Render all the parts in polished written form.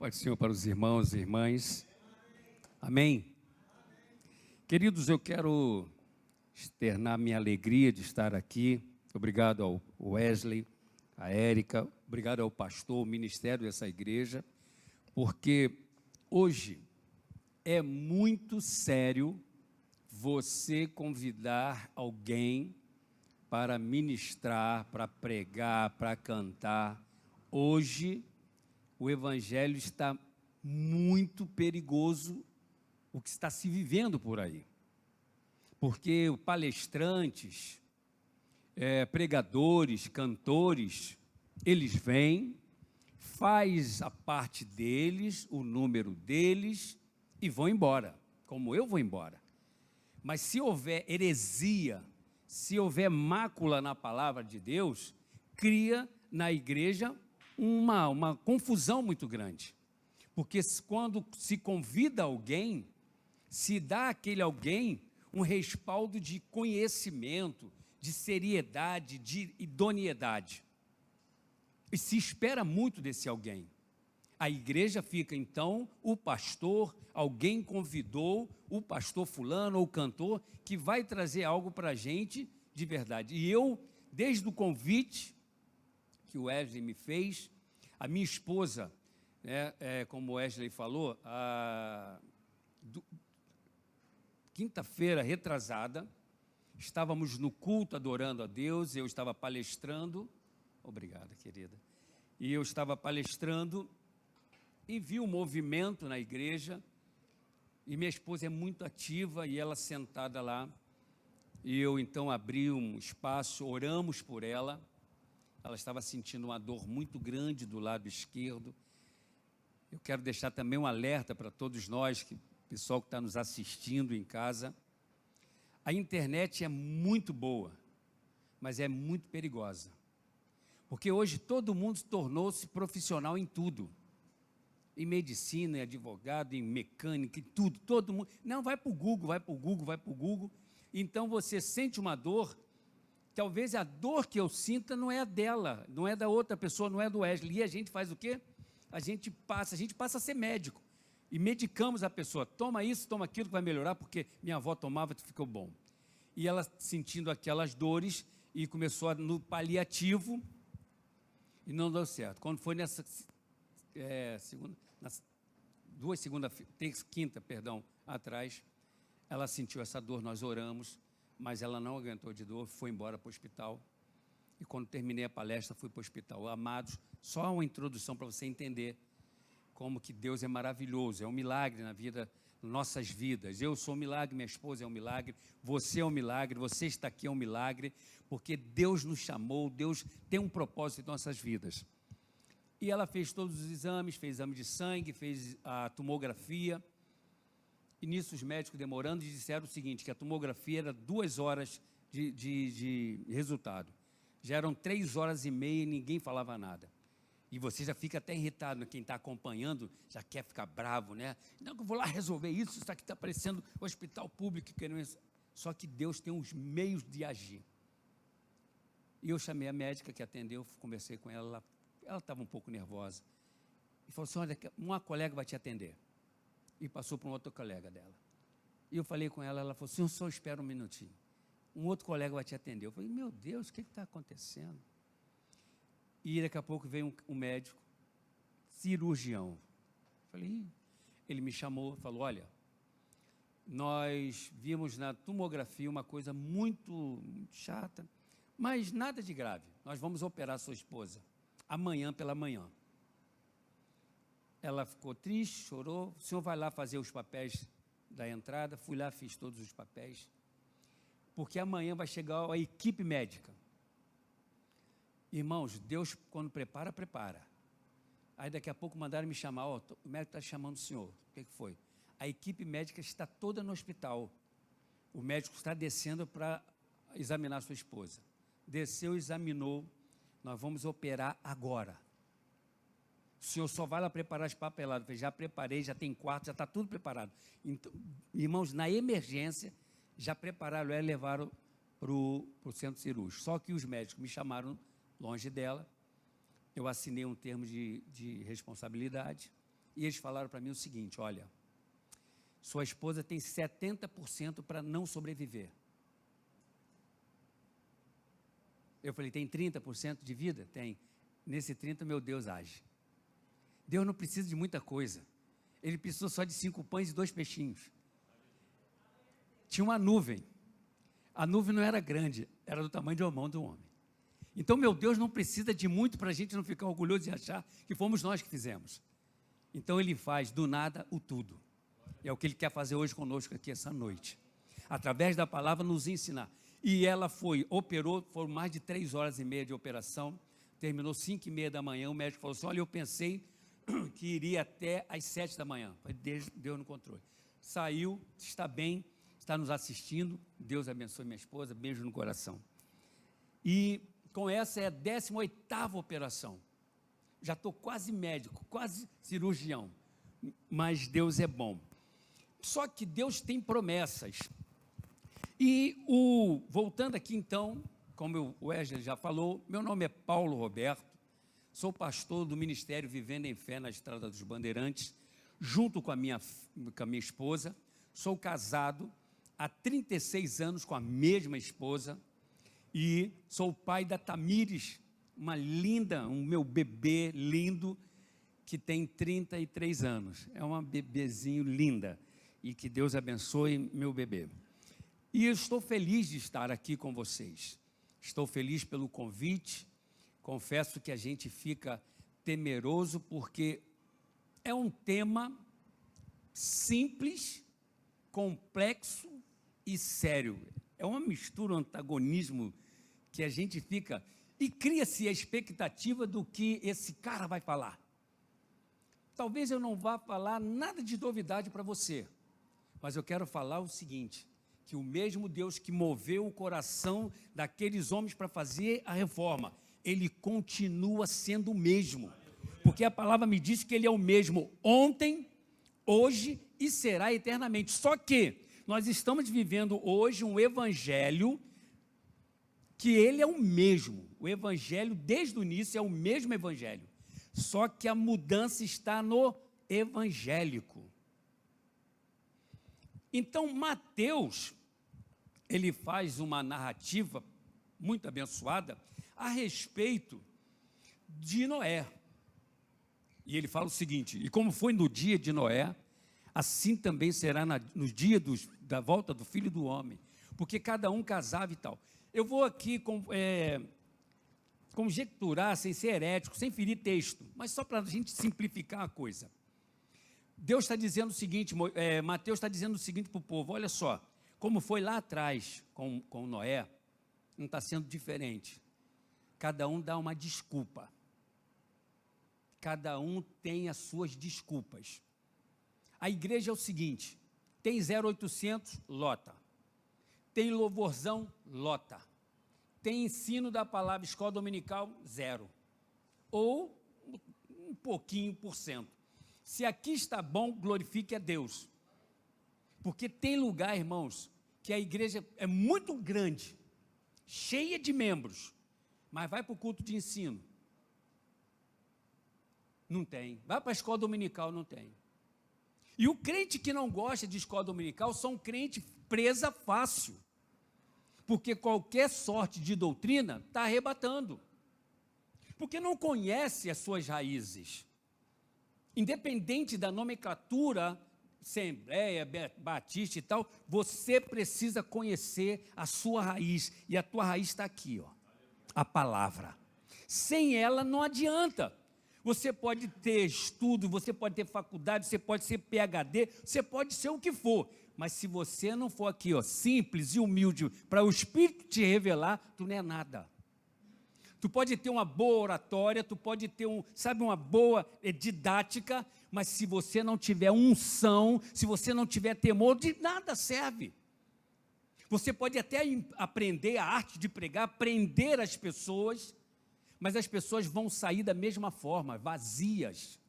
Pode ser para os irmãos e irmãs. Amém? Queridos, eu quero externar minha alegria de estar aqui. Obrigado ao Wesley, à Érica, obrigado ao pastor, ao ministério dessa igreja, porque hoje é muito sério você convidar alguém para ministrar, para pregar, para cantar. Hoje o evangelho está muito perigoso, o que está se vivendo por aí. Porque palestrantes, pregadores, cantores, eles vêm, faz a parte deles, o número deles e vão embora, como eu vou embora. Mas se houver heresia, se houver mácula na palavra de Deus, cria na igreja uma confusão muito grande. Porque quando se convida alguém, se dá àquele alguém um respaldo de conhecimento, de seriedade, de idoneidade. E se espera muito desse alguém. A igreja fica, então, o pastor, alguém convidou o pastor fulano ou o cantor, que vai trazer algo para a gente de verdade. E eu, desde o convite que o Wesley me fez, a minha esposa, como o Wesley falou, quinta-feira retrasada, estávamos no culto adorando a Deus, eu estava palestrando, obrigada, querida, e eu estava palestrando e vi um movimento na igreja, e minha esposa é muito ativa, e ela sentada lá, e eu então abri um espaço, oramos por ela. Ela estava sentindo uma dor muito grande do lado esquerdo. Eu quero deixar também um alerta para todos nós, pessoal que está nos assistindo em casa. A internet é muito boa, mas é muito perigosa. Porque hoje todo mundo tornou-se profissional em tudo. Em medicina, em advogado, em mecânica, em tudo, todo mundo. Não, vai para o Google, vai para o Google, vai para o Google. Então você sente uma dor. Talvez a dor que eu sinta não é a dela, não é da outra pessoa, não é do Wesley. E a gente faz o quê? A gente passa a ser médico. E medicamos a pessoa. Toma isso, toma aquilo que vai melhorar, porque minha avó tomava e ficou bom. E ela sentindo aquelas dores e começou no paliativo e não deu certo. Quando foi nessa quinta atrás, ela sentiu essa dor, nós oramos, mas ela não aguentou de dor, foi embora para o hospital. E quando terminei a palestra, fui para o hospital. Amados, só uma introdução para você entender como que Deus é maravilhoso, é um milagre na vida, nossas vidas. Eu sou um milagre, minha esposa é um milagre, você é um milagre, você está aqui é um milagre, porque Deus nos chamou, Deus tem um propósito em nossas vidas. E ela fez todos os exames, fez exame de sangue, fez a tomografia. E nisso os médicos demorando e disseram o seguinte, que a tomografia era 2 horas de resultado. Já eram 3 horas e meia e ninguém falava nada. E você já fica até irritado, quem está acompanhando já quer ficar bravo, né? Não, eu vou lá resolver isso aqui está parecendo hospital público. Só que Deus tem os meios de agir. E eu chamei a médica que atendeu, conversei com ela, ela estava um pouco nervosa. E falou assim, olha, uma colega vai te atender. E passou para um outro colega dela. E eu falei com ela, ela falou assim, só espera um minutinho. Um outro colega vai te atender. Eu falei, meu Deus, o que está acontecendo? E daqui a pouco veio um médico, cirurgião. Eu falei, ele me chamou, falou, olha, nós vimos na tomografia uma coisa muito chata, mas nada de grave. Nós vamos operar sua esposa amanhã pela manhã. Ela ficou triste, chorou. O senhor vai lá fazer os papéis da entrada. Fui lá, fiz todos os papéis. Porque amanhã vai chegar a equipe médica. Irmãos, Deus, quando prepara, prepara. Aí daqui a pouco mandaram me chamar. O médico está chamando o senhor. O que foi? A equipe médica está toda no hospital. O médico está descendo para examinar sua esposa. Desceu, examinou. Nós vamos operar agora. O senhor só vai lá preparar as papeladas. Eu falei, já preparei, já tem quarto, já está tudo preparado. Então, irmãos, na emergência, já prepararam ela e levaram para o centro cirúrgico. Só que os médicos me chamaram longe dela, eu assinei um termo de responsabilidade e eles falaram para mim o seguinte: olha, sua esposa tem 70% para não sobreviver. Eu falei, tem 30% de vida? Tem. Nesse 30%, meu Deus age. Deus não precisa de muita coisa. Ele precisou só de 5 pães e 2 peixinhos. Tinha uma nuvem. A nuvem não era grande, era do tamanho de uma mão do homem. Então, meu Deus não precisa de muito para a gente não ficar orgulhoso e achar que fomos nós que fizemos. Então, Ele faz do nada o tudo. E é o que Ele quer fazer hoje conosco aqui essa noite. Através da palavra nos ensinar. E ela operou, foram mais de 3 horas e meia de operação, terminou 5h30 da manhã, o médico falou assim, olha, eu pensei que iria até às 7 da manhã. Deus no controle. Saiu, está bem, está nos assistindo, Deus abençoe minha esposa, beijo no coração. E com essa é a 18ª operação. Já estou quase médico, quase cirurgião, mas Deus é bom. Só que Deus tem promessas. E voltando aqui então, como o Wesley já falou, meu nome é Paulo Roberto, sou pastor do Ministério Vivendo em Fé na Estrada dos Bandeirantes, junto com a minha esposa. Sou casado há 36 anos com a mesma esposa e sou pai da Tamires, um meu bebê lindo, que tem 33 anos. É uma bebezinho linda e que Deus abençoe meu bebê. E eu estou feliz de estar aqui com vocês. Estou feliz pelo convite. Confesso que a gente fica temeroso porque é um tema simples, complexo e sério. É uma mistura, um antagonismo que a gente fica... E cria-se a expectativa do que esse cara vai falar. Talvez eu não vá falar nada de novidade para você, mas eu quero falar o seguinte, que o mesmo Deus que moveu o coração daqueles homens para fazer a reforma, Ele continua sendo o mesmo, porque a palavra me diz que Ele é o mesmo ontem, hoje e será eternamente. Só que nós estamos vivendo hoje um evangelho que ele é o mesmo. O evangelho, desde o início, é o mesmo evangelho. Só que a mudança está no evangélico. Então, Mateus, ele faz uma narrativa muito abençoada a respeito de Noé. E ele fala o seguinte, e como foi no dia de Noé, assim também será no dia da volta do Filho do Homem, porque cada um casava e tal. Eu vou aqui conjecturar, sem ser herético, sem ferir texto, mas só para a gente simplificar a coisa. Deus está dizendo o seguinte, Mateus está dizendo o seguinte para o povo, olha só, como foi lá atrás com Noé, não está sendo diferente. Cada um dá uma desculpa. Cada um tem as suas desculpas. A igreja é o seguinte, tem 0800, lota. Tem louvorzão, lota. Tem ensino da palavra escola dominical, 0. Ou um pouquinho por cento. Se aqui está bom, glorifique a Deus. Porque tem lugar, irmãos, que a igreja é muito grande, cheia de membros, mas vai para o culto de ensino. Não tem. Vai para a escola dominical, não tem. E o crente que não gosta de escola dominical são crente presa fácil, porque qualquer sorte de doutrina está arrebatando, porque não conhece as suas raízes, independente da nomenclatura, Assembleia, Batista e tal, você precisa conhecer a sua raiz, e a tua raiz está aqui, ó, a palavra. Sem ela não adianta. Você pode ter estudo, você pode ter faculdade, você pode ser PhD, você pode ser o que for, mas se você não for aqui, ó, simples e humilde, para o Espírito te revelar, tu não é nada. Tu pode ter uma boa oratória, tu pode ter uma boa didática, mas se você não tiver unção, se você não tiver temor, de nada serve. Você pode até aprender a arte de pregar, aprender as pessoas, mas as pessoas vão sair da mesma forma, vazias.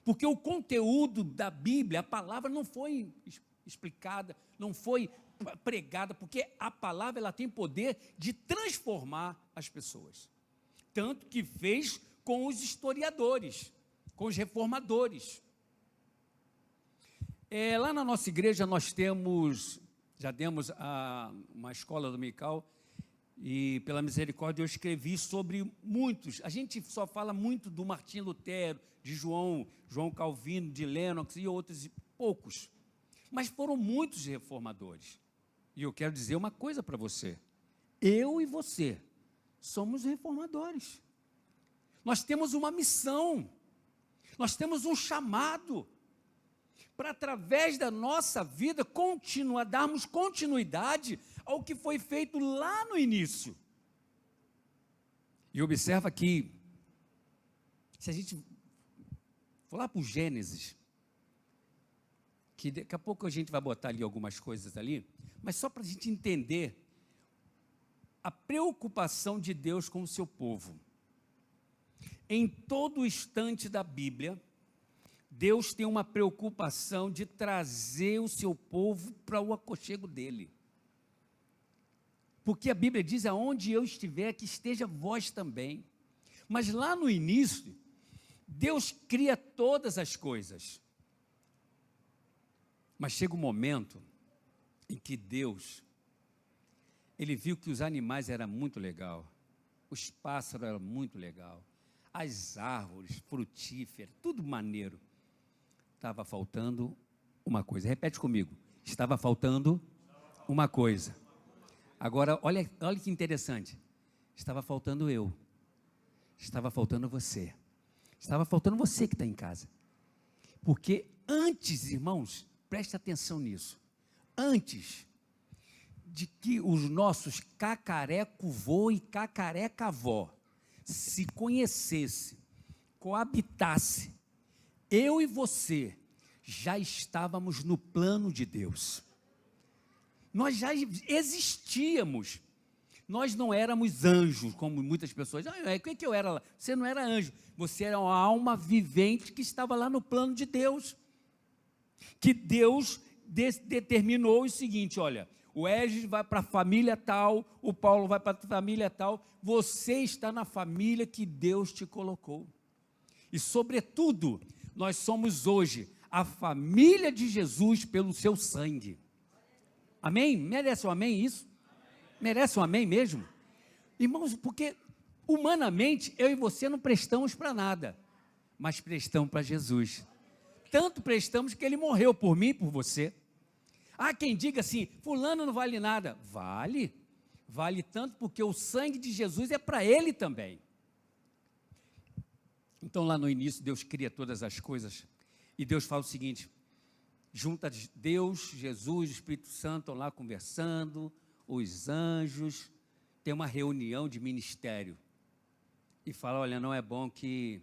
Porque o conteúdo da Bíblia, a palavra não foi explicada, não foi pregada, porque a palavra ela tem poder de transformar as pessoas. Tanto que fez com os historiadores, com os reformadores. Lá na nossa igreja nós já demos uma escola dominical, e pela misericórdia eu escrevi sobre muitos. A gente só fala muito do Martim Lutero, de João Calvino, de Lennox e outros, poucos. Mas foram muitos reformadores. E eu quero dizer uma coisa para você. Eu e você somos reformadores. Nós temos uma missão. Nós temos um chamado para, através da nossa vida, darmos continuidade ao que foi feito lá no início. E observa que, se a gente for lá para o Gênesis, que daqui a pouco a gente vai botar ali algumas coisas ali, mas só para a gente entender a preocupação de Deus com o seu povo. Em todo instante da Bíblia, Deus tem uma preocupação de trazer o seu povo para o aconchego dele. Porque a Bíblia diz, aonde eu estiver, que esteja vós também. Mas lá no início, Deus cria todas as coisas. Mas chega um momento em que Deus, ele viu que os animais eram muito legal, os pássaros eram muito legal, as árvores frutíferas, tudo maneiro. Estava faltando uma coisa. Repete comigo. Estava faltando uma coisa. Agora, olha que interessante. Estava faltando eu. Estava faltando você. Estava faltando você que está em casa. Porque antes, irmãos, preste atenção nisso. Antes de que os nossos cacareco-vô e cacareca-avó se conhecesse, coabitasse, eu e você já estávamos no plano de Deus. Nós já existíamos. Nós não éramos anjos, como muitas pessoas. O que eu era lá? Você não era anjo. Você era uma alma vivente que estava lá no plano de Deus. Que Deus determinou o seguinte, olha, o Egis vai para a família tal, o Paulo vai para a família tal, você está na família que Deus te colocou. E, sobretudo, nós somos hoje a família de Jesus pelo seu sangue. Amém? Merece um amém isso? Merece um amém mesmo? Irmãos, porque humanamente eu e você não prestamos para nada, mas prestamos para Jesus. Tanto prestamos que ele morreu por mim e por você. Há quem diga assim, fulano não vale nada. Vale. Vale tanto porque o sangue de Jesus é para ele também. Então lá no início Deus cria todas as coisas. E Deus fala o seguinte, junta Deus, Jesus, o Espírito Santo estão lá conversando, os anjos, tem uma reunião de ministério. E fala, olha, não é bom que...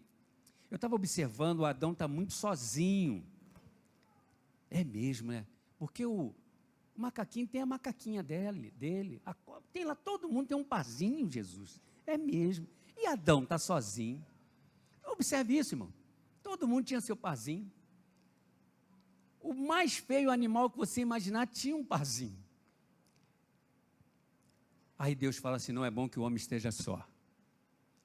Eu estava observando, o Adão está muito sozinho. É mesmo, né? Porque o macaquinho tem a macaquinha dele, tem lá, todo mundo tem um parzinho, Jesus. É mesmo. E Adão está sozinho. Observe isso, irmão. Todo mundo tinha seu parzinho. O mais feio animal que você imaginar tinha um parzinho. Aí Deus fala assim, não é bom que o homem esteja só.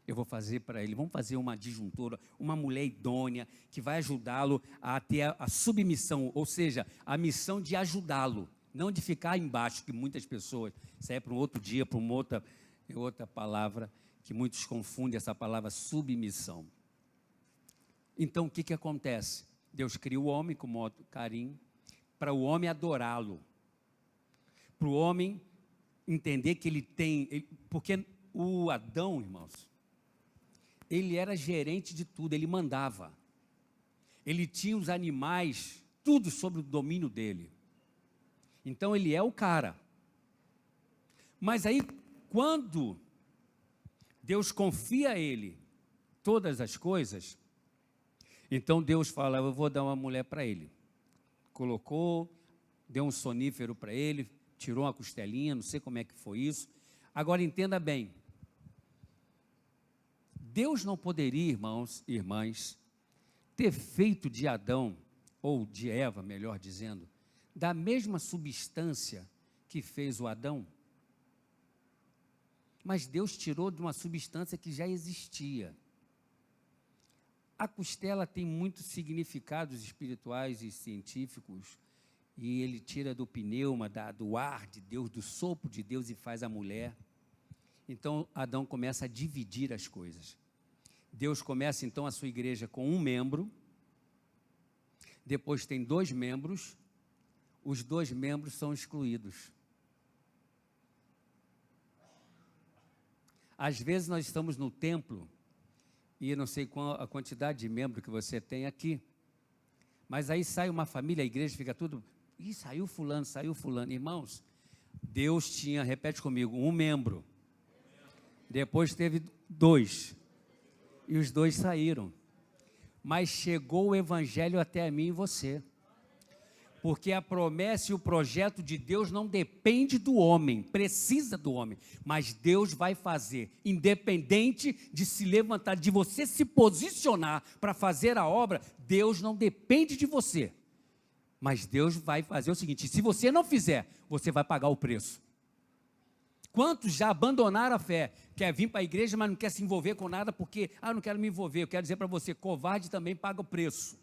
Eu vou fazer para ele, vamos fazer uma adjuntora, uma mulher idônea, que vai ajudá-lo a ter a submissão, ou seja, a missão de ajudá-lo, não de ficar embaixo, que muitas pessoas, isso aí é para um outro dia, para uma outra palavra, que muitos confundem essa palavra submissão. Então, o que acontece? Deus cria o homem com muito carinho, para o homem adorá-lo, para o homem entender que ele tem, porque o Adão, irmãos, ele era gerente de tudo, ele mandava. Ele tinha os animais, tudo sob o domínio dele. Então ele é o cara. Mas aí, quando Deus confia a ele todas as coisas, então Deus fala, eu vou dar uma mulher para ele. Colocou, deu um sonífero para ele, tirou uma costelinha, não sei como é que foi isso. Agora entenda bem. Deus não poderia, irmãos e irmãs, ter feito de Adão, ou de Eva, melhor dizendo, da mesma substância que fez o Adão. Mas Deus tirou de uma substância que já existia. A costela tem muitos significados espirituais e científicos, e ele tira do pneuma, do ar de Deus, do sopro de Deus e faz a mulher. Então, Adão começa a dividir as coisas. Deus começa, então, a sua igreja com um membro, depois tem 2 membros, os 2 membros são excluídos. Às vezes nós estamos no templo, e eu não sei qual a quantidade de membros que você tem aqui, mas aí sai uma família, a igreja fica tudo, saiu fulano. Irmãos, Deus tinha, repete comigo, um membro, depois teve 2, e os 2 saíram, mas chegou o evangelho até mim e você, porque a promessa e o projeto de Deus não depende do homem, precisa do homem, mas Deus vai fazer, independente de se levantar, de você se posicionar para fazer a obra. Deus não depende de você, mas Deus vai fazer o seguinte: se você não fizer, você vai pagar o preço. Quantos já abandonaram a fé, quer vir para a igreja, mas não quer se envolver com nada, porque, não quero me envolver. Eu quero dizer para você, covarde também paga o preço.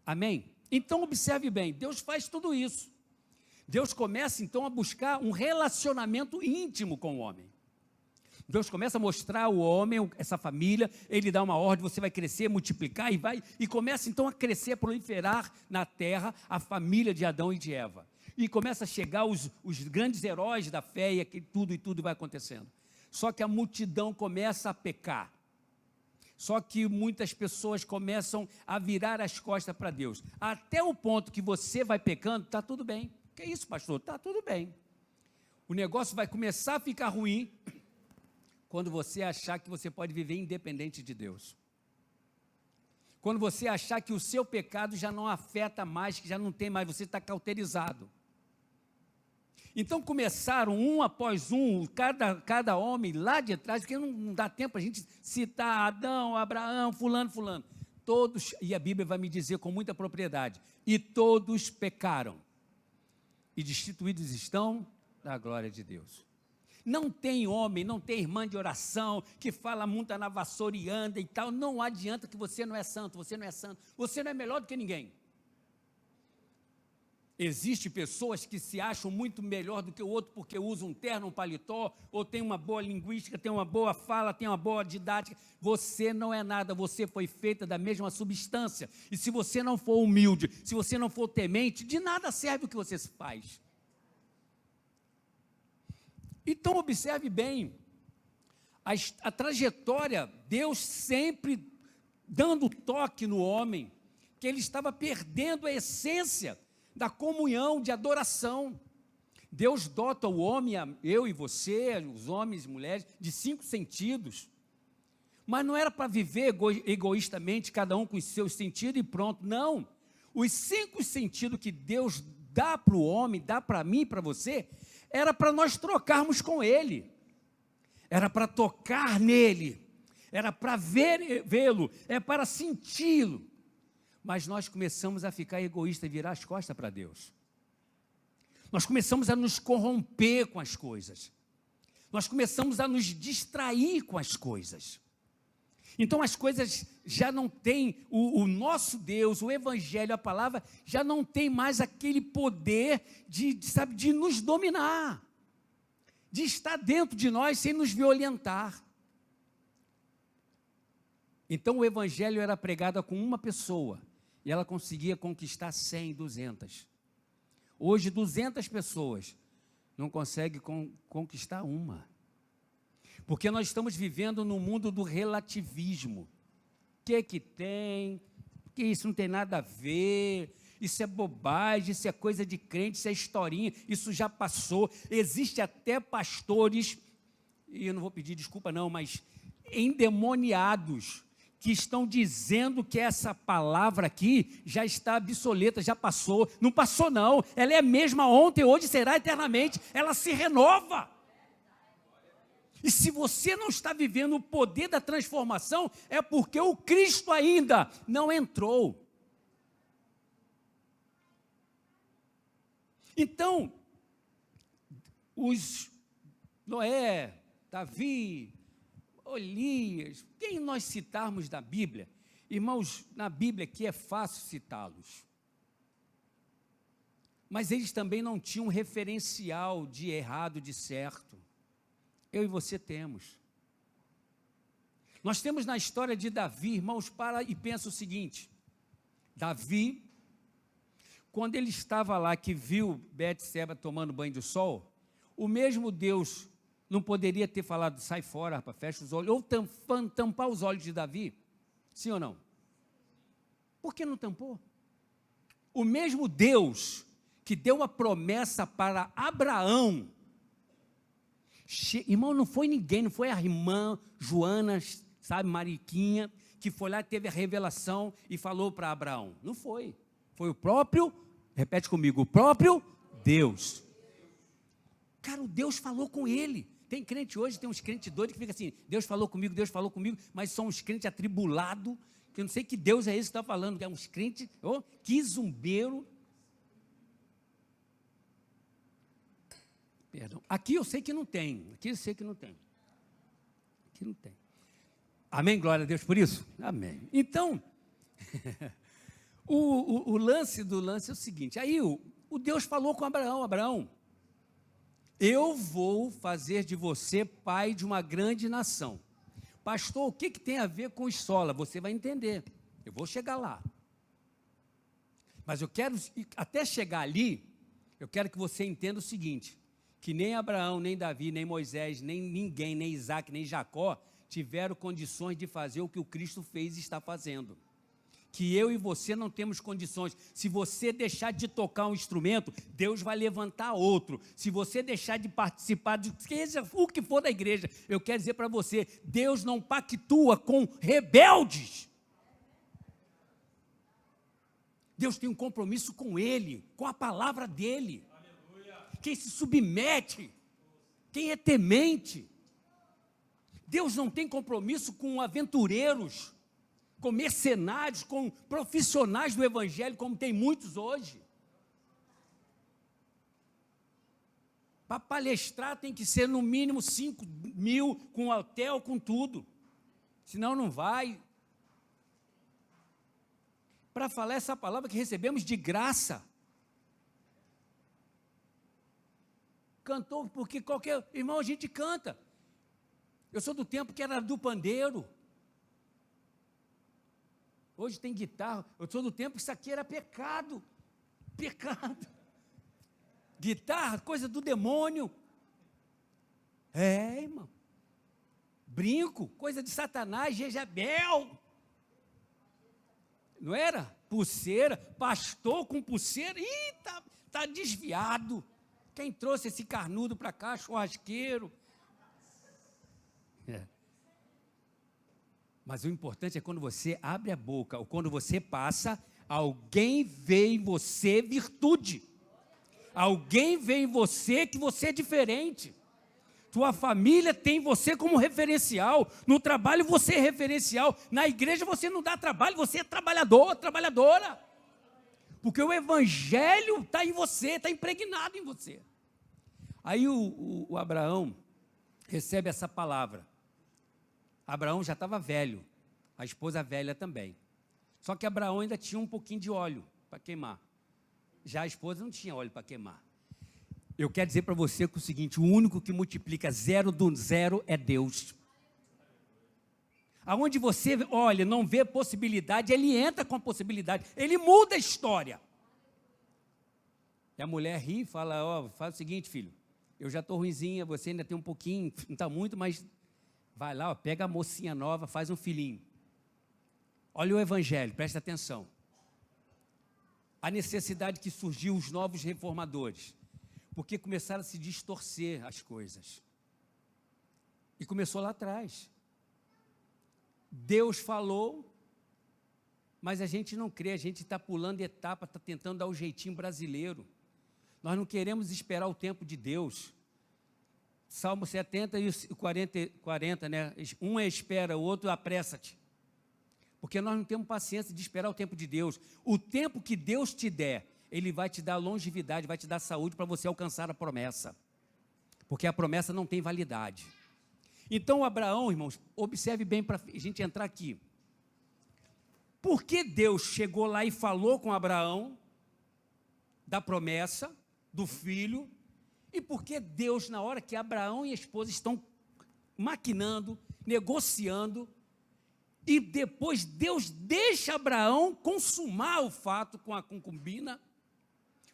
Amém? Então observe bem, Deus faz tudo isso. Deus começa então a buscar um relacionamento íntimo com o homem. Deus começa a mostrar ao homem, essa família, ele dá uma ordem, você vai crescer, multiplicar e começa então a crescer, proliferar na terra a família de Adão e de Eva. E começa a chegar os grandes heróis da fé e tudo vai acontecendo. Só que a multidão começa a pecar. Só que muitas pessoas começam a virar as costas para Deus. Até o ponto que você vai pecando, está tudo bem. Que isso, pastor? Está tudo bem. O negócio vai começar a ficar ruim quando você achar que você pode viver independente de Deus. Quando você achar que o seu pecado já não afeta mais, que já não tem mais, você está cauterizado. Então começaram um após um, cada homem lá de trás, porque não dá tempo a gente citar Adão, Abraão, fulano, todos, e a Bíblia vai me dizer com muita propriedade, e todos pecaram, e destituídos estão da glória de Deus. Não tem homem, não tem irmã de oração, que fala muito na vassoura e anda e tal, não adianta que você não é santo, você não é melhor do que ninguém. Existem pessoas que se acham muito melhor do que o outro porque usam um terno, um paletó, ou tem uma boa linguística, tem uma boa fala, tem uma boa didática. Você não é nada, você foi feita da mesma substância. E se você não for humilde, se você não for temente, de nada serve o que você faz. Então observe bem, a trajetória, Deus sempre dando toque no homem, que ele estava perdendo a essência da comunhão, de adoração. Deus dota o homem, eu e você, os homens e mulheres, de 5 sentidos, mas não era para viver egoístamente, cada um com os seus sentidos e pronto, não. Os 5 sentidos que Deus dá para o homem, dá para mim e para você, era para nós trocarmos com Ele, era para tocar nele, era para vê-lo, é para senti-lo. Mas nós começamos a ficar egoístas e virar as costas para Deus. Nós começamos a nos corromper com as coisas. Nós começamos a nos distrair com as coisas. Então as coisas já não têm, o nosso Deus, o Evangelho, a palavra, já não tem mais aquele poder de nos dominar, de estar dentro de nós sem nos violentar. Então o Evangelho era pregado com uma pessoa, e ela conseguia conquistar 100, 200. Hoje 200 pessoas não conseguem conquistar uma. Porque nós estamos vivendo no mundo do relativismo. O que tem? Que isso não tem nada a ver, isso é bobagem, isso é coisa de crente, isso é historinha, isso já passou. Existe até pastores, e eu não vou pedir desculpa não, mas endemoniados, que estão dizendo que essa palavra aqui já está obsoleta, já passou. Não passou não, ela é a mesma ontem, hoje, será eternamente, ela se renova. E se você não está vivendo o poder da transformação, é porque o Cristo ainda não entrou. Então, os Noé, Davi, Elias, quem nós citarmos da Bíblia, irmãos, na Bíblia aqui é fácil citá-los. Mas eles também não tinham um referencial de errado, de certo. Eu e você temos. Nós temos na história de Davi, irmãos, para e pensa o seguinte: Davi, quando ele estava lá, que viu Betseba tomando banho de sol, o mesmo Deus não poderia ter falado, sai fora, rapaz, fecha os olhos, ou tampar os olhos de Davi? Sim ou não? Por que não tampou? O mesmo Deus que deu a promessa para Abraão, irmão, não foi ninguém, não foi a irmã Joana, sabe, Mariquinha, que foi lá e teve a revelação e falou para Abraão. Não foi. Foi o próprio, repete comigo, o próprio Deus. Cara, o Deus falou com ele. Tem crente hoje, tem uns crentes doidos que ficam assim, Deus falou comigo, mas são uns crentes atribulados, que eu não sei que Deus é esse que está falando, que é uns crentes, que zumbeiro. Perdão. Aqui eu sei que não tem. Aqui eu sei que não tem. Aqui não tem. Amém? Glória a Deus por isso? Amém. Então, o lance do lance é o seguinte. Aí o Deus falou com Abraão. Abraão, eu vou fazer de você pai de uma grande nação. Pastor, o que tem a ver com essola? Você vai entender. Eu vou chegar lá. Mas eu quero, até chegar ali, eu quero que você entenda o seguinte, que nem Abraão, nem Davi, nem Moisés, nem ninguém, nem Isaac, nem Jacó, tiveram condições de fazer o que o Cristo fez e está fazendo. Que eu e você não temos condições. Se você deixar de tocar um instrumento, Deus vai levantar outro. Se você deixar de participar, seja o que for da igreja, eu quero dizer para você, Deus não pactua com rebeldes. Deus tem um compromisso com Ele, com a palavra dEle. Quem se submete, quem é temente. Deus não tem compromisso com aventureiros, com mercenários, com profissionais do evangelho, como tem muitos hoje. Para palestrar tem que ser no mínimo 5.000, com hotel, com tudo. Senão não vai. Para falar essa palavra que recebemos de graça. Cantou, porque qualquer irmão a gente canta. Eu sou do tempo que era do pandeiro. Hoje tem guitarra. Eu sou do tempo que isso aqui era pecado. Pecado. Guitarra, coisa do demônio. É, irmão. Brinco, coisa de Satanás, Jezabel. Não era? Pulseira, pastor com pulseira. Ih, tá desviado. Quem trouxe esse carnudo para cá? Churrasqueiro. É. Mas o importante é quando você abre a boca, ou quando você passa, alguém vê em você virtude. Alguém vê em você que você é diferente. Tua família tem você como referencial. No trabalho você é referencial. Na igreja você não dá trabalho, você é trabalhador, trabalhadora. Porque o evangelho está em você, está impregnado em você. Aí o Abraão recebe essa palavra. Abraão já estava velho, a esposa velha também. Só que Abraão ainda tinha um pouquinho de óleo para queimar. Já a esposa não tinha óleo para queimar. Eu quero dizer para você que o seguinte, o único que multiplica 0 do 0 é Deus. Aonde você, olha, não vê possibilidade, ele entra com a possibilidade, ele muda a história. E a mulher ri e fala, faz o seguinte, filho, eu já estou ruinzinha, você ainda tem um pouquinho, não está muito, mas vai lá, pega a mocinha nova, faz um filhinho. Olha o evangelho, presta atenção. A necessidade que surgiu os novos reformadores, porque começaram a se distorcer as coisas. E começou lá atrás. Deus falou, mas a gente não crê, a gente está pulando etapa, está tentando dar o jeitinho brasileiro. Nós não queremos esperar o tempo de Deus. Salmo 70 e 40, né? Um é espera, o outro apressa-te. Porque nós não temos paciência de esperar o tempo de Deus. O tempo que Deus te der, Ele vai te dar longevidade, vai te dar saúde para você alcançar a promessa. Porque a promessa não tem validade. Então, Abraão, irmãos, observe bem para a gente entrar aqui. Por que Deus chegou lá e falou com Abraão da promessa, do filho, e por que Deus, na hora que Abraão e a esposa estão maquinando, negociando, e depois Deus deixa Abraão consumar o fato com a concubina,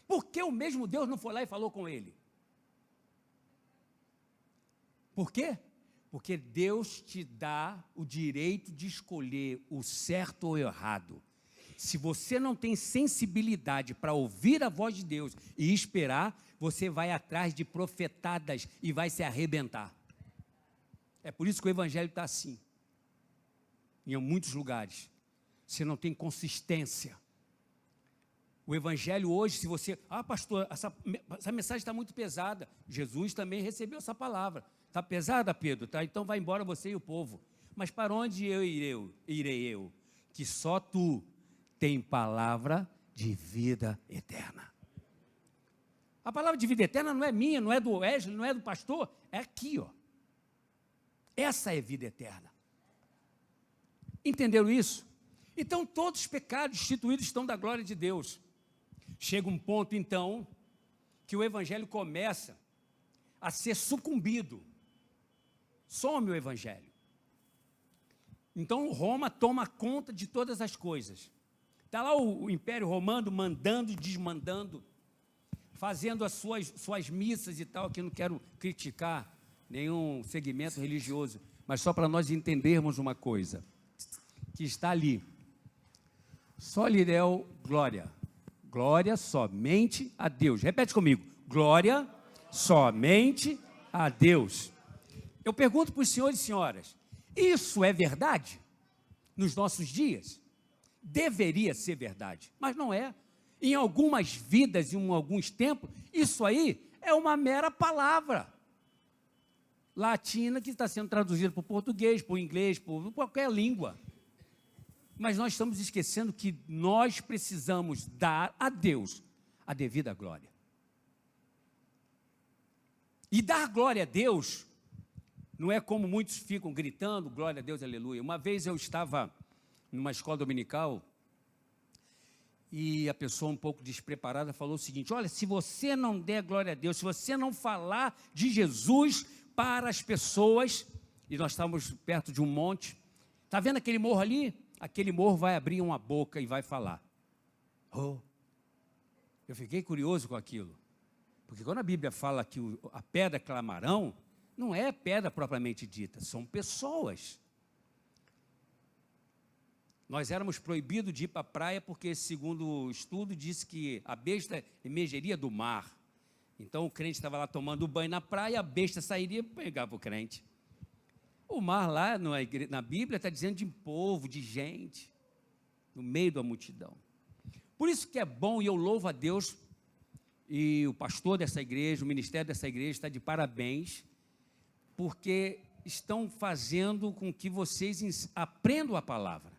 por que o mesmo Deus não foi lá e falou com ele? Por quê? Porque Deus te dá o direito de escolher o certo ou o errado. Se você não tem sensibilidade para ouvir a voz de Deus e esperar, você vai atrás de profetadas e vai se arrebentar. É por isso que o evangelho está assim. Em muitos lugares. Você não tem consistência. O evangelho hoje, se você... pastor, essa mensagem está muito pesada. Jesus também recebeu essa palavra. Está pesada, Pedro? Tá, então vai embora você e o povo. Mas para onde irei eu? Que só tu tem palavra de vida eterna. A palavra de vida eterna não é minha, não é do Wesley, não é do pastor. É aqui, ó. Essa é vida eterna. Entenderam isso? Então todos os pecados instituídos estão da glória de Deus. Chega um ponto, então, que o evangelho começa a ser sucumbido. Some o evangelho. Então Roma toma conta de todas as coisas. Está lá o Império Romano mandando e desmandando, fazendo as suas missas e tal, que eu não quero criticar nenhum segmento religioso, mas só para nós entendermos uma coisa, que está ali. Só lhe deu glória. Glória somente a Deus. Repete comigo. Glória somente a Deus. Eu pergunto para os senhores e senhoras, isso é verdade nos nossos dias? Deveria ser verdade, mas não é. Em algumas vidas, em alguns tempos, isso aí é uma mera palavra latina que está sendo traduzida para o português, para o inglês, por qualquer língua. Mas nós estamos esquecendo que nós precisamos dar a Deus a devida glória. E dar glória a Deus não é como muitos ficam gritando, glória a Deus, aleluia. Uma vez eu estava numa escola dominical e a pessoa um pouco despreparada falou o seguinte, olha, se você não der glória a Deus, se você não falar de Jesus para as pessoas, e nós estávamos perto de um monte, está vendo aquele morro ali? Aquele morro vai abrir uma boca e vai falar. Eu fiquei curioso com aquilo, porque quando a Bíblia fala que a pedra clamarão, não é pedra propriamente dita, são pessoas. Nós éramos proibidos de ir para a praia porque, segundo o estudo, disse que a besta emergeria do mar. Então o crente estava lá tomando banho na praia, a besta sairia e pegava o crente. O mar lá na Bíblia está dizendo de povo, de gente, no meio da multidão. Por isso que é bom, e eu louvo a Deus, e o pastor dessa igreja, o ministério dessa igreja está de parabéns, porque estão fazendo com que vocês aprendam a palavra.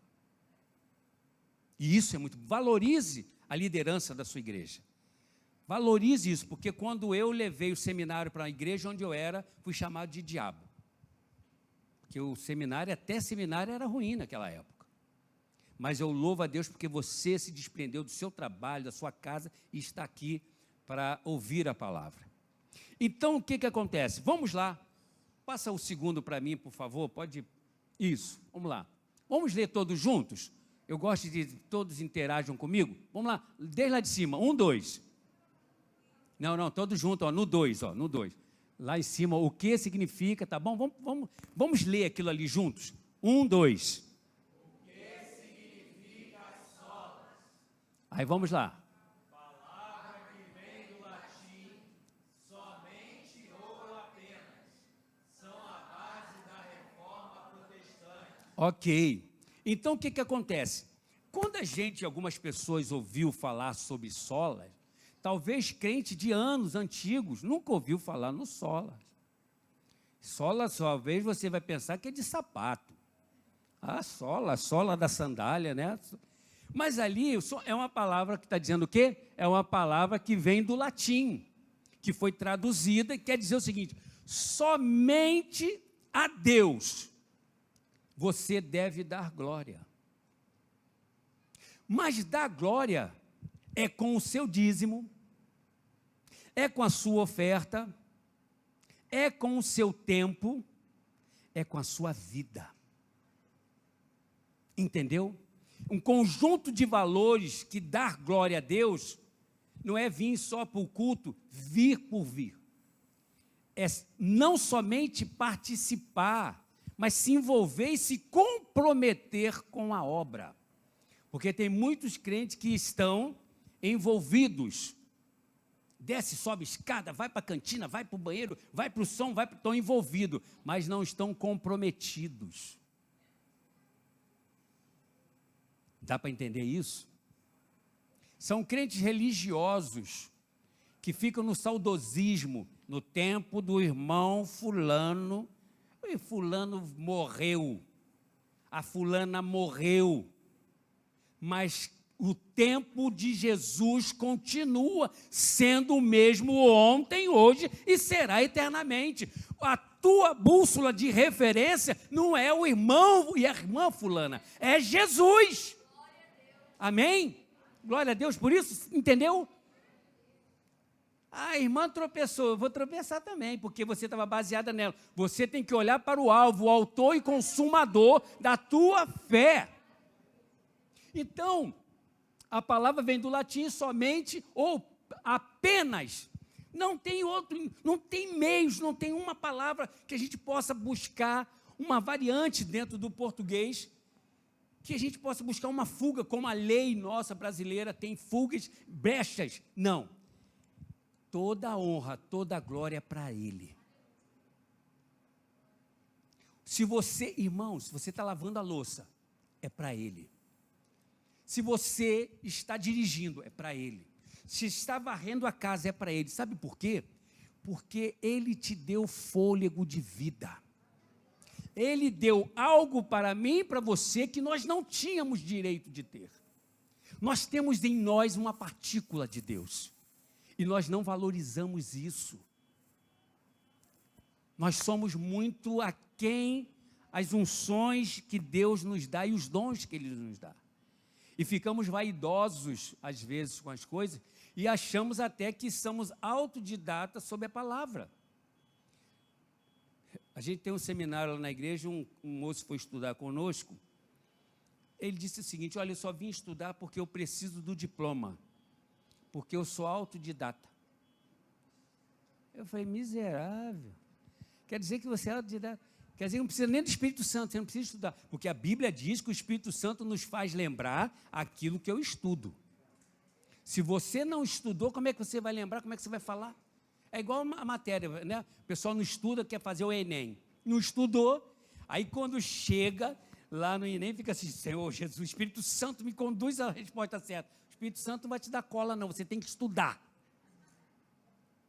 E isso é muito, valorize a liderança da sua igreja. Valorize isso, porque quando eu levei o seminário para a igreja onde eu era, fui chamado de diabo. Porque o seminário, até seminário, era ruim naquela época. Mas eu louvo a Deus porque você se desprendeu do seu trabalho, da sua casa e está aqui para ouvir a palavra. Então, o que acontece? Vamos lá. Passa o segundo para mim, por favor. Pode. Isso, vamos lá. Vamos ler todos juntos? Eu gosto de todos interajam comigo. Vamos lá, desde lá de cima. 1, 2. Não, todos juntos, ó, no 2, ó, no 2. Lá em cima, o que significa, tá bom? Vamos ler aquilo ali juntos. 1, 2. O que significa solas? Aí vamos lá. Palavra que vem do latim, somente ou apenas, são a base da reforma protestante. Ok. Então, o que acontece? Quando a gente, algumas pessoas ouviu falar sobre solas, talvez crente de anos antigos, nunca ouviu falar no solas. Solas, talvez você vai pensar que é de sapato. A sola da sandália, né? Mas ali é uma palavra que está dizendo o quê? É uma palavra que vem do latim, que foi traduzida e quer dizer o seguinte, somente a Deus, você deve dar glória. Mas dar glória é com o seu dízimo, é com a sua oferta, é com o seu tempo, é com a sua vida. Entendeu? Um conjunto de valores que dar glória a Deus não é vir só para o culto, vir por vir. É não somente participar, mas se envolver e se comprometer com a obra. Porque tem muitos crentes que estão envolvidos. Desce, sobe escada, vai para a cantina, vai para o banheiro, vai para o som, estão envolvidos, mas não estão comprometidos. Dá para entender isso? São crentes religiosos que ficam no saudosismo, no tempo do irmão fulano. E fulano morreu, a fulana morreu, mas o tempo de Jesus continua sendo o mesmo ontem, hoje e será eternamente. A tua bússola de referência não é o irmão e a irmã fulana, é Jesus. Amém? Glória a Deus por isso, entendeu? A irmã tropeçou, eu vou tropeçar também, porque você estava baseada nela. Você tem que olhar para o alvo, o autor e consumador da tua fé. Então, a palavra vem do latim somente ou apenas. Não tem outro, não tem meios, não tem uma palavra que a gente possa buscar, uma variante dentro do português, que a gente possa buscar uma fuga, como a lei nossa brasileira tem fugas, brechas. Não. Toda a honra, toda a glória é para Ele. Se você, irmão, se você está lavando a louça, é para Ele. Se você está dirigindo, é para Ele. Se está varrendo a casa, é para Ele. Sabe por quê? Porque Ele te deu fôlego de vida. Ele deu algo para mim e para você que nós não tínhamos direito de ter. Nós temos em nós uma partícula de Deus. E nós não valorizamos isso. Nós somos muito aquém as unções que Deus nos dá e os dons que Ele nos dá. E ficamos vaidosos, às vezes, com as coisas, e achamos até que somos autodidatas sobre a palavra. A gente tem um seminário lá na igreja, um moço foi estudar conosco, ele disse o seguinte: olha, eu só vim estudar porque eu preciso do diploma, porque eu sou autodidata. Eu falei, miserável, quer dizer que você é autodidata? Quer dizer que não precisa nem do Espírito Santo, você não precisa estudar, porque a Bíblia diz que o Espírito Santo nos faz lembrar aquilo que eu estudo. Se você não estudou, como é que você vai lembrar, como é que você vai falar? É igual a matéria, né? O pessoal não estuda, quer fazer o Enem. Não estudou, aí quando chega lá no Enem, fica assim, Senhor Jesus, o Espírito Santo me conduz à resposta certa. O Espírito Santo não vai te dar cola, não, você tem que estudar.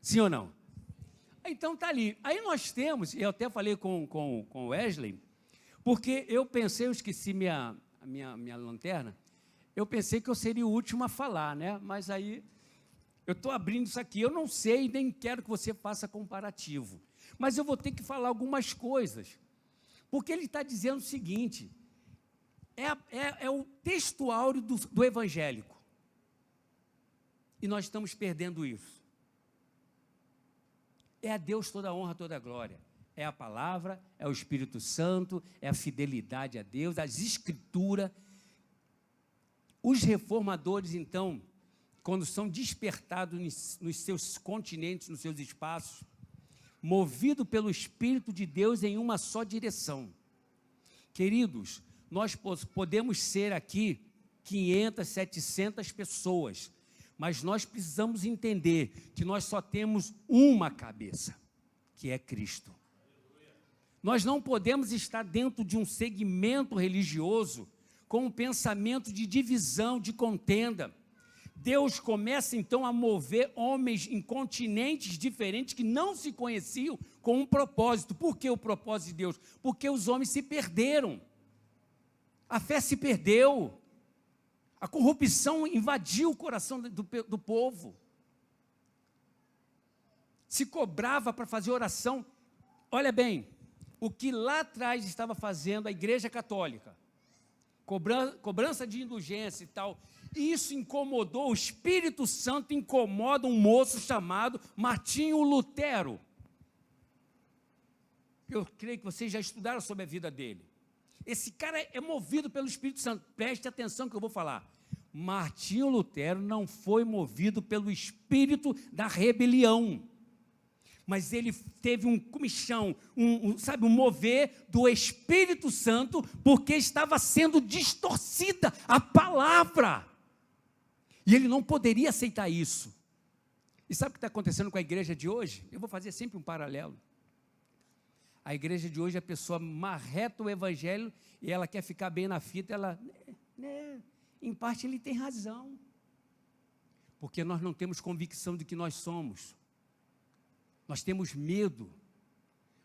Sim ou não? Então está ali. Aí nós temos, eu até falei com o Wesley, porque eu pensei, eu esqueci minha lanterna, eu pensei que eu seria o último a falar, né? Mas aí eu estou abrindo isso aqui, eu não sei, nem quero que você faça comparativo. Mas eu vou ter que falar algumas coisas. Porque ele está dizendo o seguinte, é o texto áureo do evangélico. E nós estamos perdendo isso. É a Deus toda a honra, toda a glória. É a palavra, é o Espírito Santo, é a fidelidade a Deus, as Escrituras. Os reformadores, então, quando são despertados nos seus continentes, nos seus espaços, movido pelo Espírito de Deus em uma só direção. Queridos, nós podemos ser aqui 500, 700 pessoas, mas nós precisamos entender que nós só temos uma cabeça, que é Cristo. Nós não podemos estar dentro de um segmento religioso com um pensamento de divisão, de contenda. Deus começa então a mover homens em continentes diferentes que não se conheciam com um propósito. Por que o propósito de Deus? Porque os homens se perderam. A fé se perdeu. A corrupção invadiu o coração do povo. Se cobrava para fazer oração. Olha bem, o que lá atrás estava fazendo a Igreja Católica, cobrança de indulgência e tal, isso incomodou, o Espírito Santo incomoda um moço chamado Martinho Lutero. Eu creio que vocês já estudaram sobre a vida dele. Esse cara é movido pelo Espírito Santo. Preste atenção que eu vou falar. Martinho Lutero não foi movido pelo espírito da rebelião, mas ele teve um comichão, um mover do Espírito Santo, porque estava sendo distorcida a palavra. E ele não poderia aceitar isso. E sabe o que está acontecendo com a igreja de hoje? Eu vou fazer sempre um paralelo. A igreja de hoje, a pessoa marreta o evangelho e ela quer ficar bem na fita, ela, em parte ele tem razão. Porque nós não temos convicção de que nós somos. Nós temos medo.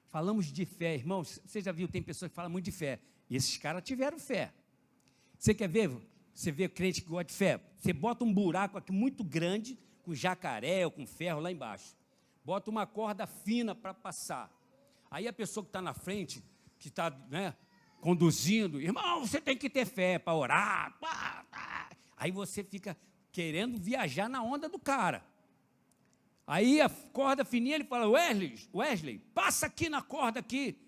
Falamos de fé, irmãos, você já viu, tem pessoas que falam muito de fé. E esses caras tiveram fé. Você quer ver? Você vê crente que gosta de fé? Você bota um buraco aqui muito grande, com jacaré ou com ferro lá embaixo. Bota uma corda fina para passar. Aí a pessoa que está na frente, que está conduzindo, irmão, você tem que ter fé para orar. Aí você fica querendo viajar na onda do cara. Aí a corda fininha, ele fala, Wesley, passa aqui na corda aqui.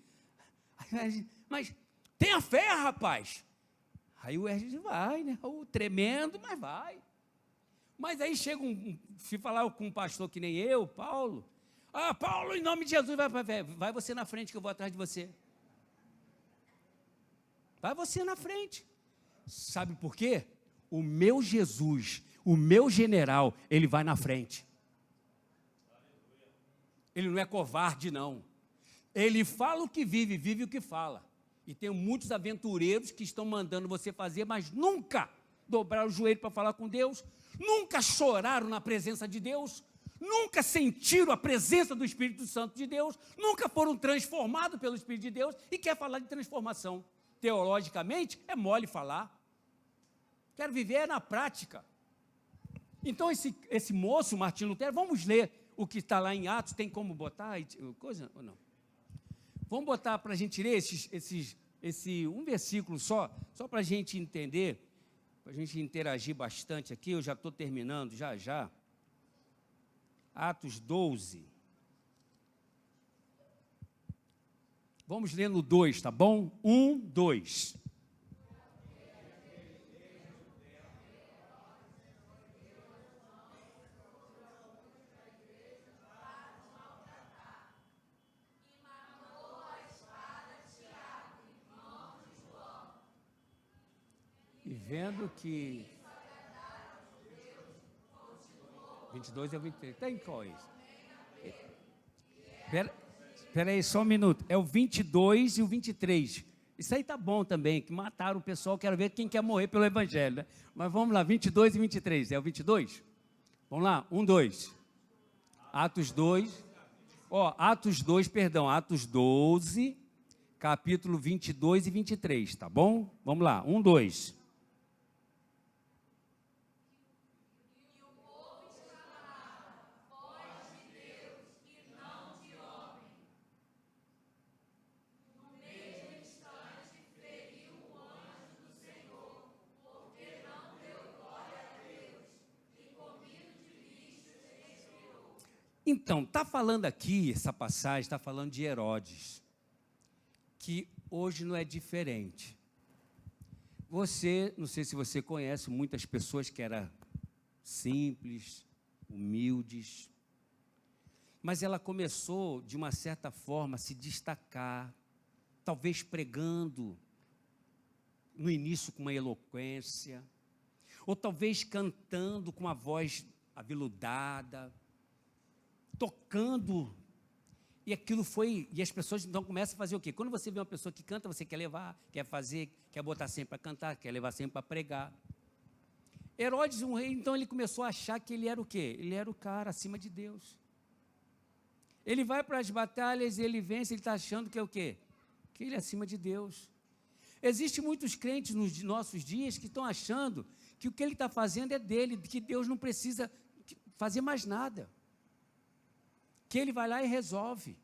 Mas tenha fé, rapaz. Aí o Wesley vai, né? Tremendo, mas vai. Mas aí chega se falar com um pastor que nem eu, Paulo, Paulo, em nome de Jesus, vai você na frente que eu vou atrás de você. Vai você na frente. Sabe por quê? O meu Jesus, o meu general, ele vai na frente. Ele não é covarde, não. Ele fala o que vive, vive o que fala. E tem muitos aventureiros que estão mandando você fazer, mas nunca dobraram o joelho para falar com Deus, nunca choraram na presença de Deus, nunca sentiram a presença do Espírito Santo de Deus, nunca foram transformados pelo Espírito de Deus e quer falar de transformação. Teologicamente, é mole falar. Quero viver na prática. Então, esse moço, Martinho Lutero, vamos ler o que está lá em Atos, tem como botar coisa ou não? Vamos botar para a gente ler um versículo só para a gente entender, para a gente interagir bastante aqui, eu já estou terminando, já. Atos 12. Vamos ler no 2, tá bom? 1, 2. E vendo que 22 e 23, tem qual é isso? Espera aí, só um minuto, é o 22 e o 23, isso aí tá bom também, que mataram o pessoal, quero ver quem quer morrer pelo evangelho, né? Mas vamos lá, 22 e 23, é o 22? Vamos lá, 1, 2, Atos 2, Atos 12, capítulo 22 e 23, tá bom? Vamos lá, 1, 2. Então, está falando aqui, essa passagem está falando de Herodes, que hoje não é diferente. Não sei se você conhece muitas pessoas que eram simples, humildes, mas ela começou, de uma certa forma, a se destacar, talvez pregando, no início com uma eloquência, ou talvez cantando com uma voz aveludada, tocando, e aquilo e as pessoas então começam a fazer o quê? Quando você vê uma pessoa que canta, você quer levar, quer fazer, quer botar sempre para cantar, quer levar sempre para pregar. Herodes, um rei, então ele começou a achar que ele era o quê? Ele era o cara acima de Deus. Ele vai para as batalhas, ele vence, ele está achando que é o quê? Que ele é acima de Deus. Existem muitos crentes nos nossos dias que estão achando que o que ele está fazendo é dele, que Deus não precisa fazer mais nada, que ele vai lá e resolve.